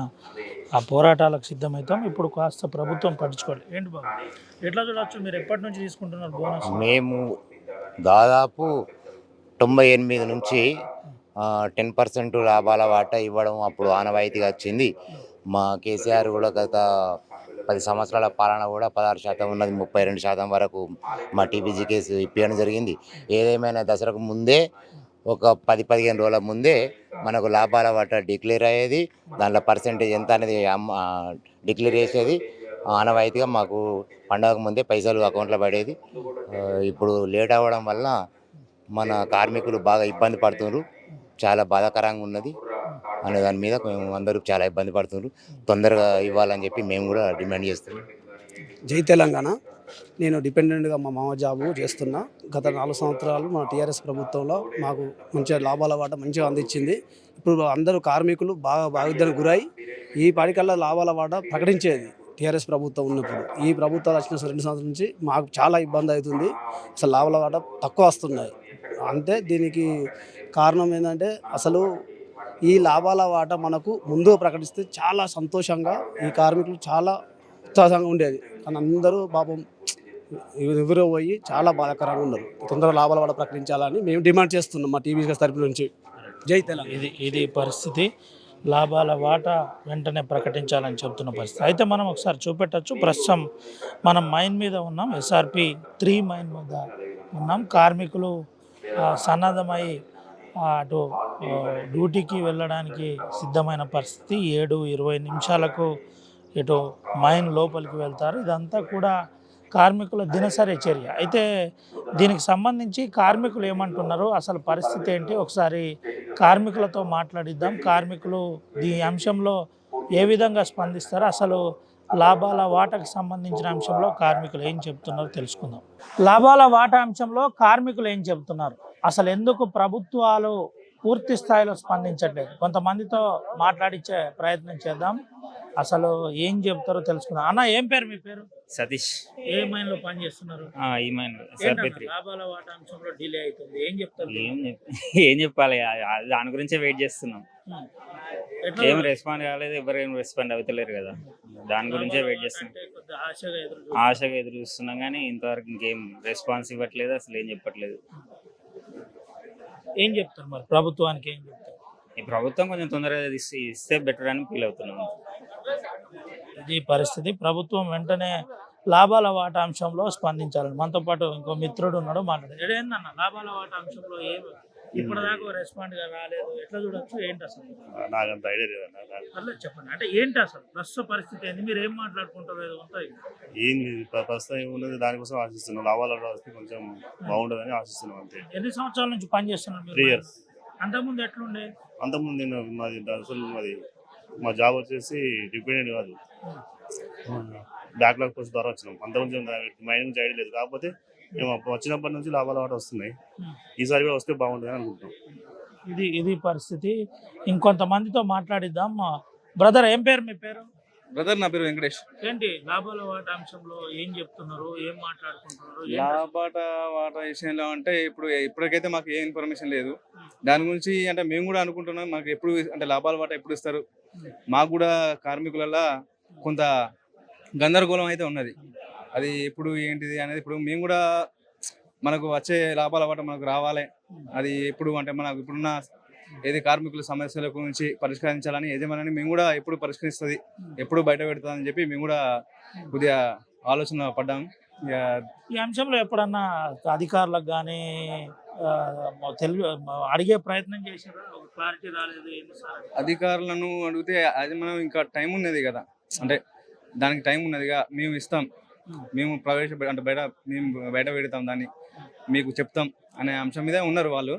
ఆ పోరాటాలకు సిద్ధమవుతాం. ఇప్పుడు కాస్త ప్రభుత్వం పట్టించుకోవాలి. ఏంటి బాబు ఎట్లా చూడవచ్చు? మీరు ఎప్పటి నుంచి తీసుకుంటున్నారు బోనస్? మేము దాదాపు 98 నుంచి 10% లాభాల వాటా ఇవ్వడం అప్పుడు ఆనవాయితీగా వచ్చింది. మా కేసీఆర్ కూడా గత 10 సంవత్సరాల పాలన కూడా 16% ఉన్నది, 32% వరకు మా టీబీజీకేస్ ఇప్పించడం జరిగింది. ఏదేమైనా దసరాకు ముందే ఒక 10-15 రోజుల ముందే మనకు లాభాల వాటా డిక్లేర్ అయ్యేది. దాంట్లో పర్సెంటేజ్ ఎంత అనేది డిక్లేర్ చేసేది. ఆనవాయితీగా మాకు పండగ ముందే పైసలు అకౌంట్లో పడేది. ఇప్పుడు లేట్ అవ్వడం వల్ల మన కార్మికులు బాగా ఇబ్బంది పడుతున్నారు. చాలా బాధాకరంగా ఉన్నది అనే దాని మీద మేము అందరూ చాలా ఇబ్బంది పడుతున్నారు. తొందరగా ఇవ్వాలని చెప్పి మేము కూడా డిమాండ్ చేస్తున్నాం. జై తెలంగాణ. నేను డిపెండెంట్గా మా మామ జాబు చేస్తున్నా. గత 4 సంవత్సరాలు మా టీఆర్ఎస్ ప్రభుత్వంలో మాకు మంచిగా లాభాల వాటా మంచిగా అందించింది. ఇప్పుడు అందరూ కార్మికులు బాగా బాధితులకు గురై ఈ పాడికల్లా లాభాల వాటా ప్రకటించేది టీఆర్ఎస్ ప్రభుత్వం ఉన్నప్పుడు. ఈ ప్రభుత్వాలు వచ్చిన 2 సంవత్సరాల నుంచి మాకు చాలా ఇబ్బంది అవుతుంది. అసలు లాభాల వాటా తక్కువ వస్తున్నాయి. అంటే దీనికి కారణం ఏంటంటే అసలు ఈ లాభాల వాటా మనకు ముందు ప్రకటిస్తే చాలా సంతోషంగా ఈ కార్మికులు చాలా ఉత్సాహంగా ఉండేది. కానీ అందరూ పాపం ఎవరో పోయి చాలా బాధాకరంగా ఉన్నారు. తొందరగా లాభాల వాటా ప్రకటించాలని మేము డిమాండ్ చేస్తున్నాం మా టీవీ తరపు నుంచి. జై తెలంగాణ. ఇది పరిస్థితి. లాభాల వాటా వెంటనే ప్రకటించాలని చెబుతున్న పరిస్థితి. అయితే మనం ఒకసారి చూపెట్టచ్చు. ప్రస్తుతం మనం మైన్ మీద ఉన్నాం, SRP 3 మైన్ మీద ఉన్నాం. కార్మికులు సన్నద్ధమై అటు డ్యూటీకి వెళ్ళడానికి సిద్ధమైన పరిస్థితి. 7:20 నిమిషాలకు ఇటు మైన్ లోపలికి వెళ్తారు. ఇదంతా కూడా కార్మికుల దినసరి చర్య. అయితే దీనికి సంబంధించి కార్మికులు ఏమంటున్నారు, అసలు పరిస్థితి ఏంటి, ఒకసారి కార్మికులతో మాట్లాడిద్దాం. కార్మికులు ఈ అంశంలో ఏ విధంగా స్పందిస్తారు, అసలు లాభాల వాటాకు సంబంధించిన అంశంలో కార్మికులు ఏం చెప్తున్నారో తెలుసుకుందాం. లాభాల వాటా అంశంలో కార్మికులు ఏం చెబుతున్నారు, అసలు ఎందుకు ప్రభుత్వాలు పూర్తి స్థాయిలో స్పందించట్లేదు. కొంతమందితో మాట్లాడించే ప్రయత్నం చేద్దాం. అసలు ఏం చెప్తారో తెలుసుకుందాం. అన్న, ఏం పేరు మీ పేరు? సతీష్. ఏ మైన్లో పని చేస్తున్నారు? ఈ మైండ్ ఏంటన్నా సర్పత్రి. లాభాల వాటా అంశంలో డిలే అవుతుంది, ఏం చెప్తారు? ఏం చెప్పాలి, దాని గురించే వెయిట్ చేస్తున్నాం. ఎట్లా ఏం రెస్పాండ్ కాలేదు, ఎవరు ఏం రెస్పాండ్ అవుతలేరు కదా, దాని గురించే వెయిట్ చేస్తున్నాం. అంటే కొద్దిగా ఆశగా ఎదురు ఆశగా ఎదురు చూస్తున్నాం కానీ ఇంతవరకు ఇంకేం రెస్పాన్స్ ఇవ్వట్లేదు, అసలు ఏం చెప్పట్లేదు. ఏం చెప్తారు మరి ప్రభుత్వానికి, ఏం చెప్తారు? ఈ ప్రభుత్వం కొంచెం తొందరగా ఇస్తే బెటర్ అని ఫీల్ అవుతున్నాం. ఇది పరిస్థితి. ప్రభుత్వం వెంటనే లాభాల వాటా అంశంలో స్పందించాలని. మనతో పాటు ఇంకో మిత్రుడు ఉన్నాడు, మాట్లాడారు. ఏందన్న లాభాల వాటా అంశంలో ఏం ఇప్పటిదాకా రెస్పాండ్ గా రాలేదు, ఎట్లా చూడొచ్చు, ఏంటి అసలు? నాకంత ఐడియా లేదు. అట్లా చెప్పండి, అంటే ఏంటి అసలు ప్రస్తుత పరిస్థితి ఏంది, మీరు ఏం మాట్లాడుకుంటారు, ఏదో ఉంటాయి. ఏంది ప్రస్తుతం ఏమున్నది, దానికోసం ఆశిస్తున్నాం. లాభాలు వస్తే కొంచెం బాగుంటుందని ఆశిస్తున్నాం అంతే. ఎన్ని సంవత్సరాల నుంచి పని చేస్తున్నారు మీరు? 3 years. అంతకుముందు ఎట్లుండే? అంతకుముందు నేను మాది మా జాబ్ వచ్చేసి డిపెండెంట్ కాదు, బ్యాక్లాగ్ పోస్ట్ ద్వారా వచ్చినాం. అంతకుముందు మైండ్ నుంచి ఐడియా లేదు. కాకపోతే మేము వచ్చినప్పటి నుంచి లాభాల వాట వస్తున్నాయి. ఈసారి కూడా వస్తే బాగుంటుంది అనుకుంటున్నాం. ఇది పరిస్థితి. ఇంకొంతమందితో మాట్లాడిద్దాం. బ్రదర్, ఏం పేరు మీ పేరు? బ్రదర్, నా పేరు వెంకటేష్. ఏంటి లాభాల వాటా అంశంలో ఏం చెప్తున్నారు, ఏం మాట్లాడుకుంటున్నారు? వాట విషయంలో అంటే ఇప్పటికైతే మాకు ఏ ఇన్ఫర్మేషన్ లేదు దాని గురించి. అంటే మేము కూడా అనుకుంటున్నాం, మాకు ఎప్పుడు అంటే లాభాల వాట ఎప్పుడు ఇస్తారు. మాకు కూడా కార్మికులలో కొంత గందరగోళం అయితే ఉన్నది. అది ఎప్పుడు ఏంటిది అనేది ఇప్పుడు మేము కూడా మనకు వచ్చే లాభాల వాట మనకు రావాలి. అది ఎప్పుడు అంటే మనకు ఇప్పుడున్న ఏది కార్మికుల సమస్యల గురించి పరిష్కరించాలని యజమాని మేము కూడా ఎప్పుడు పరిష్కరిస్తుంది, ఎప్పుడు బయట పెడుతుందని చెప్పి మేము కూడా కొద్దిగా ఆలోచన పడ్డాము. ఈ అంశంలో ఎప్పుడన్నా అధికారులకు కానీ అడిగే ప్రయత్నం చేశారా? క్లారిటీ రాలేదు. అధికారులను అడిగితే అది మనం ఇంకా టైం ఉన్నది కదా, అంటే దానికి టైం ఉన్నదిగా, మేము ఇస్తాం, మేము అంటే మేము బయట పెడతాం, దాన్ని మీకు చెప్తాం అనే అంశం మీద ఉన్నారు వాళ్ళు.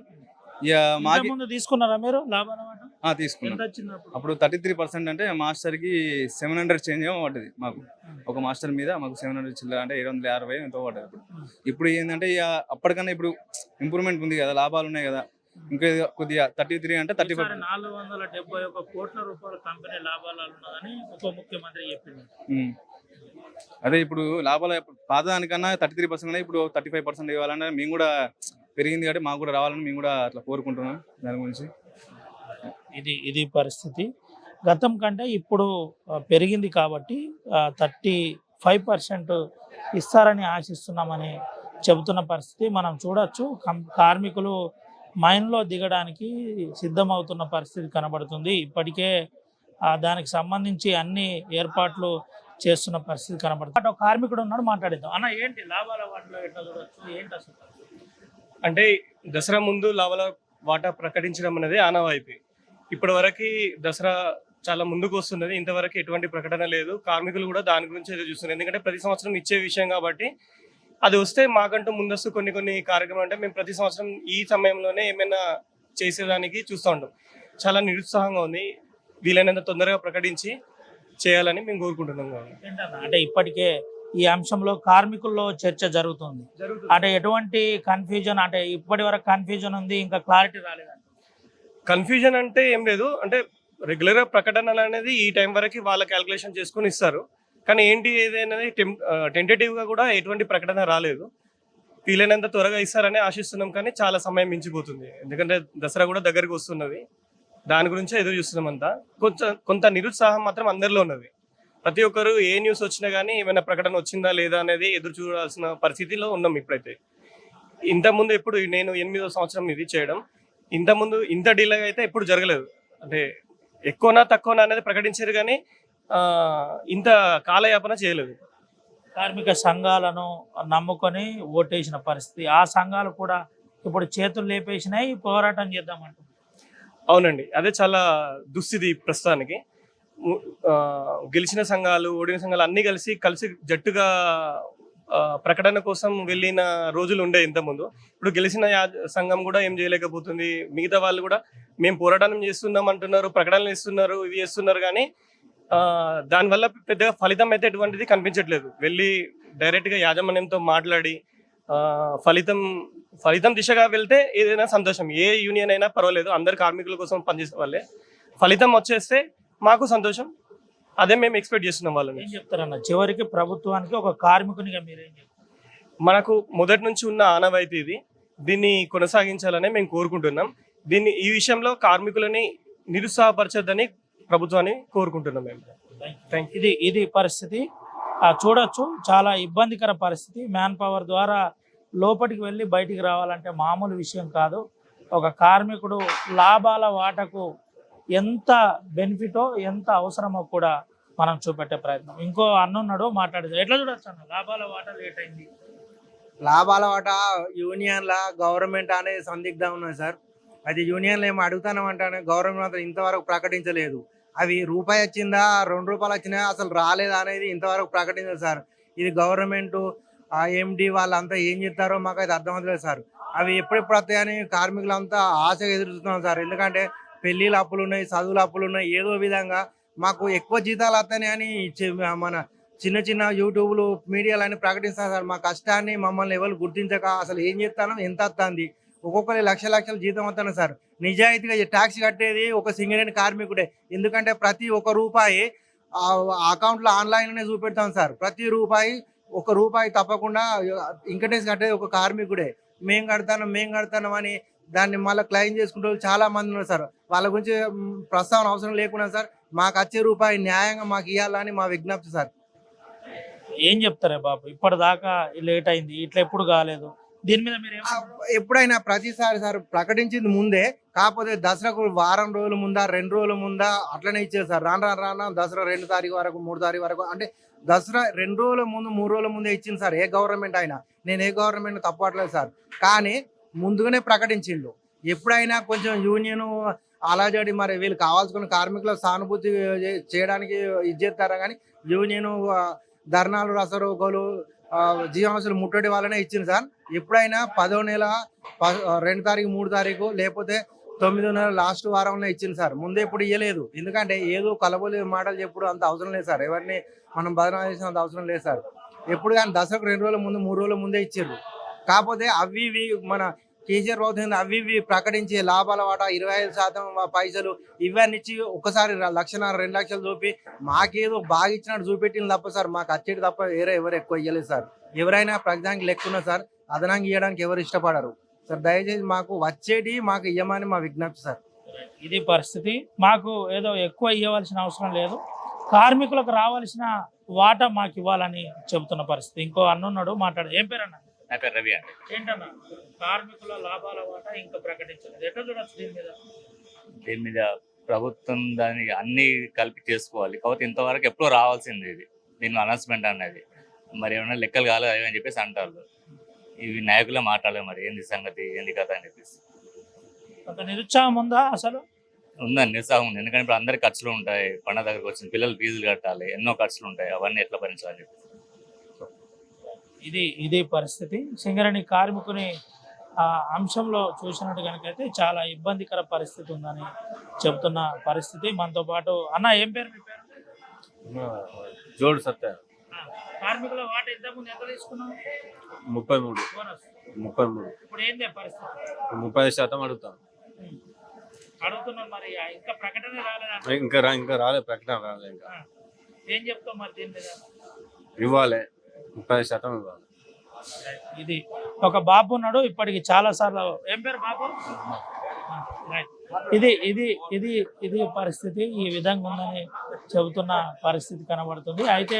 ఇక మాకు ముందు తీసుకున్నారా మీరు లాభాల వాటా? తీసుకున్నాం. ఎంత వచ్చింది అప్పుడు? అప్పుడు 33% అంటే మాస్టర్కి 700 చేంజ్ ఏమో పడ్డది మాకు. ఒక మాస్టర్ మీద మాకు 700 చిల్లర, అంటే 750 ఎంతో పడ్డది అప్పుడు. ఇప్పుడు ఏంటంటే ఇక అప్పటికన్నా ఇప్పుడు ఇంప్రూవ్మెంట్ ఉంది కదా, లాభాలు ఉన్నాయి కదా, ఇంకా కొద్దిగా 33 అంటే 35. 471 కోట్ల రూపాయల కంపెనీ లాభాలు ఉన్నదని ఉప ముఖ్యమంత్రి చెప్పింది. అదే ఇప్పుడు లాభాలు పాత దానికన్నా 33% ఇప్పుడు 35% ఇవ్వాలంటే మేము కూడా పెరిగింది కాబట్టి మాకు కూడా రావాలని మేము కూడా అట్లా కోరుకుంటున్నాం. దాని గురించి ఇది పరిస్థితి. గతం కంటే ఇప్పుడు పెరిగింది కాబట్టి 35% ఇస్తారని ఆశిస్తున్నామని చెబుతున్న పరిస్థితి మనం చూడొచ్చు. కార్మికులు మైన్లో దిగడానికి సిద్ధమవుతున్న పరిస్థితి కనబడుతుంది. ఇప్పటికే దానికి సంబంధించి అన్ని ఏర్పాట్లు చేస్తున్న పరిస్థితి కనబడుతుంది. ఒక కార్మికుడు ఉన్నాడు, మాట్లాడిద్దాం. అన్న, ఏంటి లాభాల వాటిలో ఎట్లా చూడొచ్చు, ఏంటి అసలు? అంటే దసరా ముందు లాభాల వాటా ప్రకటించడం అనేది ఆనవాయితీ. ఇప్పటి వరకు దసరా చాలా ముందుకు వస్తున్నది, ఇంతవరకు ఎటువంటి ప్రకటన లేదు. కార్మికులు కూడా దాని గురించి ఎదురు చూస్తున్నారు. ఎందుకంటే ప్రతి సంవత్సరం ఇచ్చే విషయం కాబట్టి అది వస్తే మాకంటూ ముందస్తు కొన్ని కార్యక్రమాలు అంటే మేము ప్రతి సంవత్సరం ఈ సమయంలోనే ఏమైనా చేసేదానికి చూస్తూ ఉంటాం. చాలా నిరుత్సాహంగా ఉంది. వీలైనంత తొందరగా ప్రకటించి చేయాలని మేము కోరుకుంటున్నాం. అంటే ఇప్పటికే ఈ అంశంలో కార్మికుల్లో చర్చ జరుగుతుంది. అంటే ఎటువంటి కన్ఫ్యూజన్, అంటే ఇప్పటి వరకు కన్ఫ్యూజన్ ఉంది, ఇంకా క్లారిటీ రాలేదండి. కన్ఫ్యూజన్ అంటే ఏం లేదు, అంటే రెగ్యులర్గా ప్రకటనలు అనేది ఈ టైం వరకు వాళ్ళ క్యాల్కులేషన్ చేసుకొని ఇస్తారు. కానీ ఏంటి ఏదైనా టెంటేటివ్గా కూడా ఎటువంటి ప్రకటన రాలేదు. వీలైనంత త్వరగా ఇస్తారని ఆశిస్తున్నాం, కానీ చాలా సమయం మించిపోతుంది. ఎందుకంటే దసరా కూడా దగ్గరికి వస్తున్నది, దాని గురించే ఎదురు చూస్తున్నాం అంతా. కొంత నిరుత్సాహం మాత్రం అందరిలో ఉన్నది. ప్రతి ఒక్కరు ఏ న్యూస్ వచ్చినా కానీ ఏమైనా ప్రకటన వచ్చిందా లేదా అనేది ఎదురు చూడాల్సిన పరిస్థితిలో ఉన్నాం ఇప్పుడైతే. ఇంతకుముందు ఎప్పుడు నేను 8వ సంవత్సరం ఇది చేయడం, ఇంతకుముందు ఇంత డీలే అయితే ఎప్పుడు జరగలేదు. అంటే ఎక్కువనా తక్కువనా అనేది ప్రకటించారు కానీ ఇంత కాలయాపన చేయలేదు. కార్మిక సంఘాలను నమ్ముకొని ఓటేసిన పరిస్థితి, ఆ సంఘాలు కూడా ఇప్పుడు చేతులు లేపేసినాయి, పోరాటం చేద్దామంటారు. అవునండి, అదే చాలా దుస్థితి ప్రస్తుతానికి. గెలిచిన సంఘాలు, ఓడిన సంఘాలు అన్నీ కలిసి జట్టుగా ప్రకటన కోసం వెళ్ళిన రోజులు ఉండే ఇంతకుముందు. ఇప్పుడు గెలిచిన సంఘం కూడా ఏం చేయలేకపోతుంది. మిగతా వాళ్ళు కూడా మేము పోరాటం చేస్తున్నాం అంటున్నారు, ప్రకటనలు ఇస్తున్నారు, ఇవి చేస్తున్నారు, కానీ దానివల్ల పెద్దగా ఫలితం అయితే ఎటువంటిది కనిపించట్లేదు. వెళ్ళి డైరెక్ట్గా యాజమాన్యంతో మాట్లాడి ఫలితం దిశగా వెళ్తే ఏదైనా సంతోషం. ఏ యూనియన్ అయినా పర్వాలేదు, అందరు కార్మికుల కోసం పనిచేసే వాళ్ళే. ఫలితం వచ్చేస్తే మాకు సంతోషం. అదే మేము ఎక్స్పెక్ట్ చేస్తున్నాం వాళ్ళని. ఏం చెప్తారన్న చివరికి ప్రభుత్వానికి ఒక కార్మికునిగా మీరేం చెప్తారు? మనకు మొదటి నుంచి ఉన్న ఆనవాయితీ ఇది. దీన్ని కొనసాగించాలని మేము కోరుకుంటున్నాం. ఈ విషయంలో కార్మికులని నిరుత్సాహపరచద్దని ప్రభుత్వాన్ని కోరుకుంటున్నాం మేము. Thank you. ఇది పరిస్థితి. చూడొచ్చు, చాలా ఇబ్బందికర పరిస్థితి. మ్యాన్ పవర్ ద్వారా లోపలికి వెళ్ళి బయటికి రావాలంటే మామూలు విషయం కాదు. ఒక కార్మికుడు లాభాల వాటకు ఎంత బెనిఫిటో ఎంత అవసరమో కూడా మనం చూపెట్టే ప్రయత్నం. ఇంకో అన్నున్నాడు, మాట్లాడేది. ఎట్లా చూడొచ్చు అన్న లాభాల వాట లేట్ అయింది? లాభాల వాట యూనియన్ల గవర్నమెంట్ అనేది సందిగ్ధం ఉన్నది సార్. అది యూనియన్లు ఏమో అడుగుతానంటే గవర్నమెంట్ మాత్రం ఇంతవరకు ప్రకటించలేదు. అవి రూపాయి వచ్చిందా 2 రూపాయలు వచ్చినా అసలు రాలేదా అనేది ఇంతవరకు ప్రకటించలేదు సార్. ఇది గవర్నమెంట్ ఎండి వాళ్ళంతా ఏం చెప్తారో మాకు అయితే అర్థమవుతలేదు సార్. అవి ఎప్పుడెప్పుడు వస్తాయని కార్మికులంతా ఆశగా ఎదురుస్తున్నాం సార్. ఎందుకంటే పెళ్ళిళ్ళ అప్పులు ఉన్నాయి, చదువుల అప్పులు ఉన్నాయి. ఏదో విధంగా మాకు ఎక్కువ జీతాలు వస్తాయని అని మన చిన్న చిన్న యూట్యూబ్లు మీడియాలు అని ప్రకటిస్తారు సార్. మా కష్టాన్ని మమ్మల్ని ఎవరు గుర్తించక అసలు ఏం చేస్తానో ఎంత వస్తుంది. ఒక్కొక్కరి లక్షల జీతం వస్తాను సార్. నిజాయితీగా ట్యాక్స్ కట్టేది ఒక సింగరేణి కార్మికుడే. ఎందుకంటే ప్రతి ఒక్క రూపాయి అకౌంట్లో ఆన్లైన్లోనే చూపెడతాం సార్. ప్రతి రూపాయి ఒక రూపాయి తప్పకుండా ఇన్కమ్ ట్యాక్స్ కట్టేది ఒక కార్మికుడే. మేము కడతాం అని దాన్ని మళ్ళీ క్లెయిమ్ చేసుకుంటే చాలా మంది ఉన్నారు సార్. వాళ్ళ గురించి ప్రస్తావన అవసరం లేకుండా సార్, మాకు వచ్చే రూపాయి న్యాయంగా మాకు ఇవ్వాలని మా విజ్ఞప్తి సార్. ఏం చెప్తారే బాబు, ఇప్పటిదాకా లేట్ అయింది, ఇట్లా ఎప్పుడు కాలేదు, దీని మీద మీరు ఎప్పుడైనా ప్రతిసారి సార్ ప్రకటించింది ముందే, కాకపోతే దసరాకు వారం రోజుల ముందా 2 రోజుల ముందా అట్లనే ఇచ్చేది సార్. రాను దసరా 2 తారీఖు వరకు 3 తారీఖు వరకు, అంటే దసరా 2 రోజుల ముందు 3 రోజుల ముందే ఇచ్చింది సార్ ఏ గవర్నమెంట్ అయినా. నేను ఏ గవర్నమెంట్ తప్పట్లేదు సార్, కానీ ముందుగానే ప్రకటించిండు. ఎప్పుడైనా కొంచెం యూనియన్ అలజడి, మరి వీళ్ళు కావాల్సుకున్న కార్మికుల సానుభూతి చేయడానికి ఇచ్చేస్తారా కానీ యూనియన్ ధర్నాలు, రసరోగోలు, జీవాంశాలు ముట్టడి వాళ్ళనే ఇచ్చింది సార్. ఎప్పుడైనా 10వ నెల 2 తారీఖు 3 తారీఖు లేకపోతే 9వ నెల లాస్ట్ వారంలో ఇచ్చింది సార్. ముందే ఎప్పుడు ఇవ్వలేదు. ఎందుకంటే ఏదో కలబోలి మాటలు చెప్పుడు అంత అవసరం లేదు సార్. ఎవరిని మనం బదనాలు చేసినంత అవసరం లేదు సార్. ఎప్పుడు కానీ దసరాకు 2 రోజుల ముందు 3 రోజుల ముందే ఇచ్చారు. కాకపోతే అవి మన కేసీఆర్ ప్రభుత్వం అవి ప్రకటించి లాభాల వాటా 25% పైసలు ఇవన్నీ ఇచ్చి ఒక్కసారి 1,00,000 2 లక్షలు చూపి మాకేదో బాగా ఇచ్చినట్టు చూపెట్టిన తప్ప సార్, మాకు వచ్చేది తప్ప ఎవరు ఎక్కువ ఇవ్వలేదు సార్. ఎవరైనా ప్రతిదానికి లెక్కున్నా సార్, అదనంగా ఇవ్వడానికి ఎవరు ఇష్టపడరు సార్. దయచేసి మాకు వచ్చేటి మాకు ఇవ్వమని మా విజ్ఞప్తి సార్. ఇది పరిస్థితి. మాకు ఏదో ఎక్కువ ఇవ్వవలసిన అవసరం లేదు, కార్మికులకు రావాల్సిన వాటా మాకు ఇవ్వాలని చెబుతున్న పరిస్థితి. ఇంకో అన్నున్నాడు, మాట్లాడు. ఏం పేరు అన్న? నా పేరు రవి అండి. ఏంటన్నా కార్మికుల లాభాల వాటా ఇంకా ప్రకటించలేదు, ఎట్లా చూడొచ్చు దీని మీద? దీని మీద ప్రభుత్వం దాన్ని అన్ని కలిపి చేసుకోవాలి. కాబట్టి ఇంతవరకు ఎప్పుడో రావాల్సింది ఇది, దీని అనౌన్స్మెంట్ అనేది. మరి ఏమైనా లెక్కలు కాలేదు అని చెప్పేసి అంటారు. ఇవి నాయకులే మాట్లాడలేదు, మరి ఏంది సంగతి, ఏంది కథ అని చెప్పేసి. అంత నిరుత్సాహం ఉందా అసలు? ఉందండి, నిరుత్సాహం ఉంది. ఎందుకంటే ఇప్పుడు అందరికి ఖర్చులు ఉంటాయి, పండుగ దగ్గరకు వచ్చిన పిల్లలు ఫీజులు కట్టాలి, ఎన్నో ఖర్చులు ఉంటాయి. అవన్నీ ఎట్లా భరించాలని చెప్పేసి ఇది పరిస్థితి. సింగరేణి కార్మికుని అంశంలో చూసినట్టు కనుకైతే చాలా ఇబ్బందికర పరిస్థితి ఉందని చెబుతున్న పరిస్థితి. మనతో పాటు అన్న, ఏం పేరు మీ పేరు? జోడు సత్య. కార్మికుల వాటా ఇంతకుముందు ఎంత తీసుకున్నాం? 33. ఇప్పుడు ఏంది పరిస్థితి? 30% అడుగుతాం. అడుగుతున్నాం, మరి ఇంకా ప్రకటన రాలేదా? ఇంకా రాలేదు, ప్రకటన రాలేదు. ఇంకా ఏం చెప్తాం మరి దీని మీద? ఇవ్వాలి, 30% ఇవ్వాలి. ఇది ఒక బాబు ఉన్నాడు, ఇప్పటికి చాలా సార్లు. ఏం పేరు బాబు? ఇది పరిస్థితి. ఈ విధంగా ఉందని చెబుతున్న పరిస్థితి కనబడుతుంది. అయితే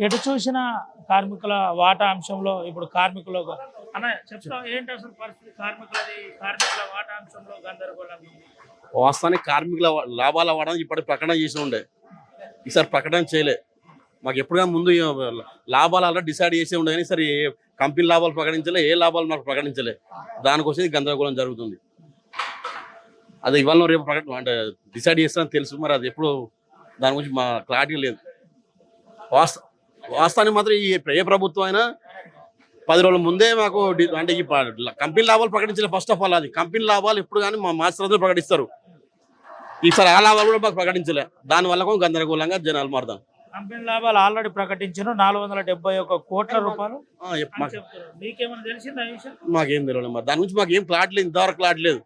ఎటు చూసిన కార్మికుల వాటా అంశంలో ఇప్పుడు కార్మికులు అన్న చెప్తా, ఏంటి అసలు పరిస్థితి కార్మికుల వాటా అంశంలో గందరగోళం? వాస్తవానికి కార్మికుల లాభాల వాడని ఇప్పటికి ప్రకటన చేసి ఉండే, ఈసారి ప్రకటన చేయలే. మాకు ఎప్పుడుగా ముందు లాభాలు అలా డిసైడ్ చేసి ఉండే, కానీ సరే కంపెనీ లాభాలు ప్రకటించలే, ఏ లాభాలు మాకు ప్రకటించలే. దానికోసం గందరగోళం జరుగుతుంది. అది ఇవాళ రేపు ప్రకటన అంటే డిసైడ్ చేస్తారని తెలుసు, మరి అది ఎప్పుడు దాని గురించి మా క్లారిటీ లేదు. వాస్తవానికి మాత్రం ఏ ప్రభుత్వం అయినా 10 రోజుల ముందే మాకు అంటే ఈ కంపెనీ లాభాలు ప్రకటించలే. ఫస్ట్ ఆఫ్ ఆల్ అది కంపెనీ లాభాలు ఎప్పుడు కానీ మా మాస్టర్ ప్రకటిస్తారు. ఈసారి ఆ లాభాలు కూడా మాకు ప్రకటించలే. దానివల్ల కూడా గందరగోళంగా జనాలు మారుతాం. కంపెనీ లాభాలు ఆల్రెడీ ప్రకటించారు 471 కోట్ల రూపాయలు అని మాకు- చెప్తున్నారు. మీకేమైనా తెలిసిందా ఈ విషయం? మాకేం తెలియదు మరి దాని గురించి మాకు ఏం ప్లాట్ లేదు, ఇంతవరకు ప్లాట్ లేదు.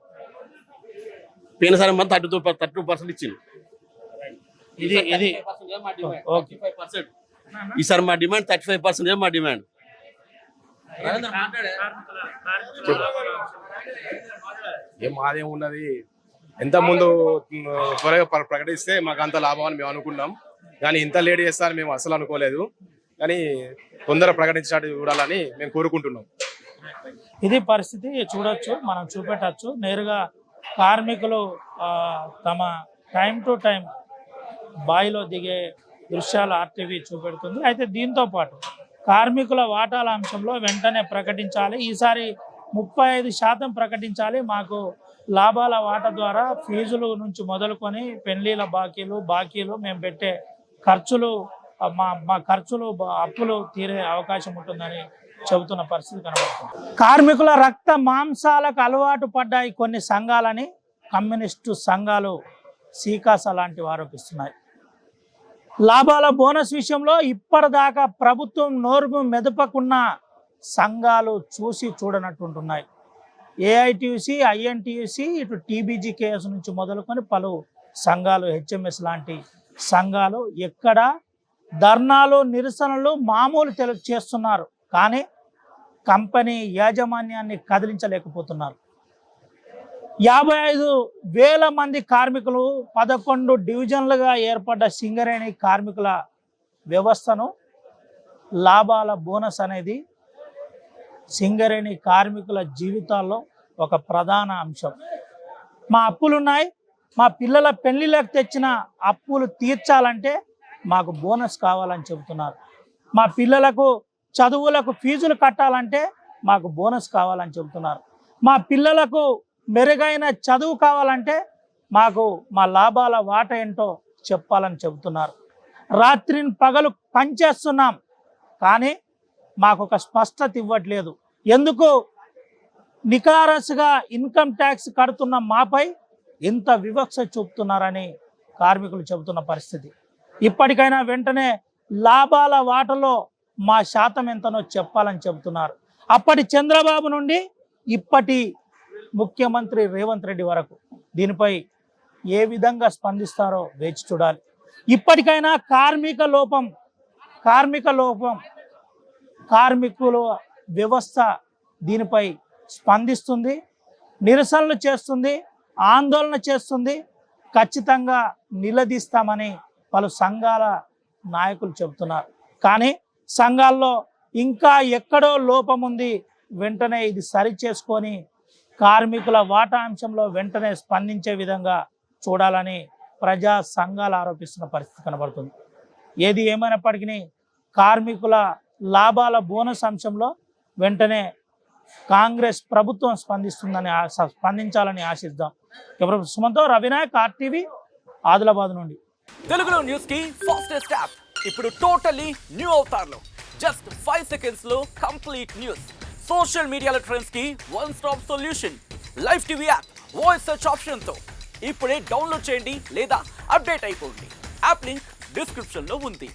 పోయినసారి మనం 32% ఇచ్చింది. ఇది ఓకే. ఈసారి మా డిమాండ్ 35% మా డిమాండ్. ఏం మాదేం ఉన్నది, ఎంత ముందు త్వరగా ప్రకటిస్తే మాకు అంత లాభం అని మేము అనుకున్నాం, కానీ ఇంత లేట్ చేస్తారని మేము అసలు అనుకోలేదు. కానీ తొందర ప్రకటించినట్టు చూడాలని మేము కోరుకుంటున్నాం. ఇది పరిస్థితి చూడొచ్చు, మనం చూపెట్టచ్చు. నేరుగా కార్మికులు తమ టైం టు టైం బాయిలో దిగే దృశ్యాలు ఆర్టీవీ చూపెడుతుంది. అయితే దీంతో పాటు కార్మికుల వాటాల అంశంలో వెంటనే ప్రకటించాలి. ఈసారి 35% ప్రకటించాలి. మాకు లాభాల వాటా ద్వారా ఫీజులు నుంచి మొదలుకొని పెళ్లిళ్ళ బాకీలు మేము పెట్టే ఖర్చులు మా ఖర్చులు అప్పులు తీరే అవకాశం ఉంటుందని చెబుతున్న పరిస్థితి కనబడుతుంది. కార్మికుల రక్త మాంసాలకు అలవాటు పడ్డాయి కొన్ని సంఘాలని కమ్యూనిస్టు సంఘాలు సీకాస లాంటివి ఆరోపిస్తున్నాయి. లాభాల బోనస్ విషయంలో ఇప్పటిదాకా ప్రభుత్వం నోరు మెదపకున్న సంఘాలు చూసి చూడనట్టుంటున్నాయి. ఏఐటీయూసీ, ఐఎన్టీయూసీ, ఇటు టీబీజీకేఎస్ నుంచి మొదలుకొని పలు సంఘాలు, హెచ్ఎంఎస్ లాంటి సంఘాలు ఎక్కడ ధర్నాలు, నిరసనలు మామూలు చేస్తున్నారు, కానీ కంపెనీ యాజమాన్యాన్ని కదిలించలేకపోతున్నారు. 55,000 మంది కార్మికులు 11 డివిజన్లుగా ఏర్పడ్డ సింగరేణి కార్మికుల వ్యవస్థను లాభాల బోనస్ అనేది సింగరేణి కార్మికుల జీవితాల్లో ఒక ప్రధాన అంశం. మా అప్పులున్నాయి, మా పిల్లల పెళ్లిళ్ళకి తెచ్చిన అప్పులు తీర్చాలంటే మాకు బోనస్ కావాలని చెబుతున్నారు. మా పిల్లలకు చదువులకు ఫీజులు కట్టాలంటే మాకు బోనస్ కావాలని చెబుతున్నారు. మా పిల్లలకు మెరుగైన చదువు కావాలంటే మాకు మా లాభాల వాట ఏంటో చెప్పాలని చెబుతున్నారు. రాత్రిని పగలు పనిచేస్తున్నాం, కానీ మాకు ఒక స్పష్టత ఇవ్వట్లేదు. ఎందుకు నికారసుగా ఇన్కమ్ ట్యాక్స్ కడుతున్న మాపై ఇంత వివక్ష చూపుతున్నారని కార్మికులు చెబుతున్న పరిస్థితి. ఇప్పటికైనా వెంటనే లాభాల వాటలో మా శాతం ఎంతనో చెప్పాలని చెబుతున్నారు. అప్పటి చంద్రబాబు నుండి ఇప్పటి ముఖ్యమంత్రి రేవంత్ రెడ్డి వరకు దీనిపై ఏ విధంగా స్పందిస్తారో వేచి చూడాలి. ఇప్పటికైనా కార్మికుల వ్యవస్థ దీనిపై స్పందిస్తుంది, నిరసనలు చేస్తుంది, ఆందోళన చేస్తుంది. ఖచ్చితంగా నిలదీస్తామని పలు సంఘాల నాయకులు చెబుతున్నారు. కానీ సంఘాల్లో ఇంకా ఎక్కడో లోపం ఉంది. వెంటనే ఇది సరి చేసుకొని కార్మికుల వాటా అంశంలో వెంటనే స్పందించే విధంగా చూడాలని ప్రజా సంఘాలు ఆరోపిస్తున్న పరిస్థితి కనబడుతుంది. ఏది ఏమైనప్పటికీ కార్మికుల లాభాల బోనస్ అంశంలో వెంటనే కాంగ్రెస్ ప్రభుత్వం స్పందించాలని ఆశిద్దాం. సుమంతో, రవినాయక్, ఆర్టీవీ, ఆదిలాబాద్ నుండి. తెలుగులో న్యూస్ కి ఫాస్టెస్ట్ యాప్ ఇప్పుడు టోటల్లీ న్యూ అవతార్లో జస్ట్ 5 seconds లో కంప్లీట్ న్యూస్. సోషల్ మీడియాలో ట్రెండ్స్ కి one stop solution. Live TV app, voice search option తో ఇప్పుడే డౌన్లోడ్ చేయండి లేదా అప్డేట్ అయిపోండి. యాప్ లింక్ డిస్క్రిప్షన్ లో ఉంది.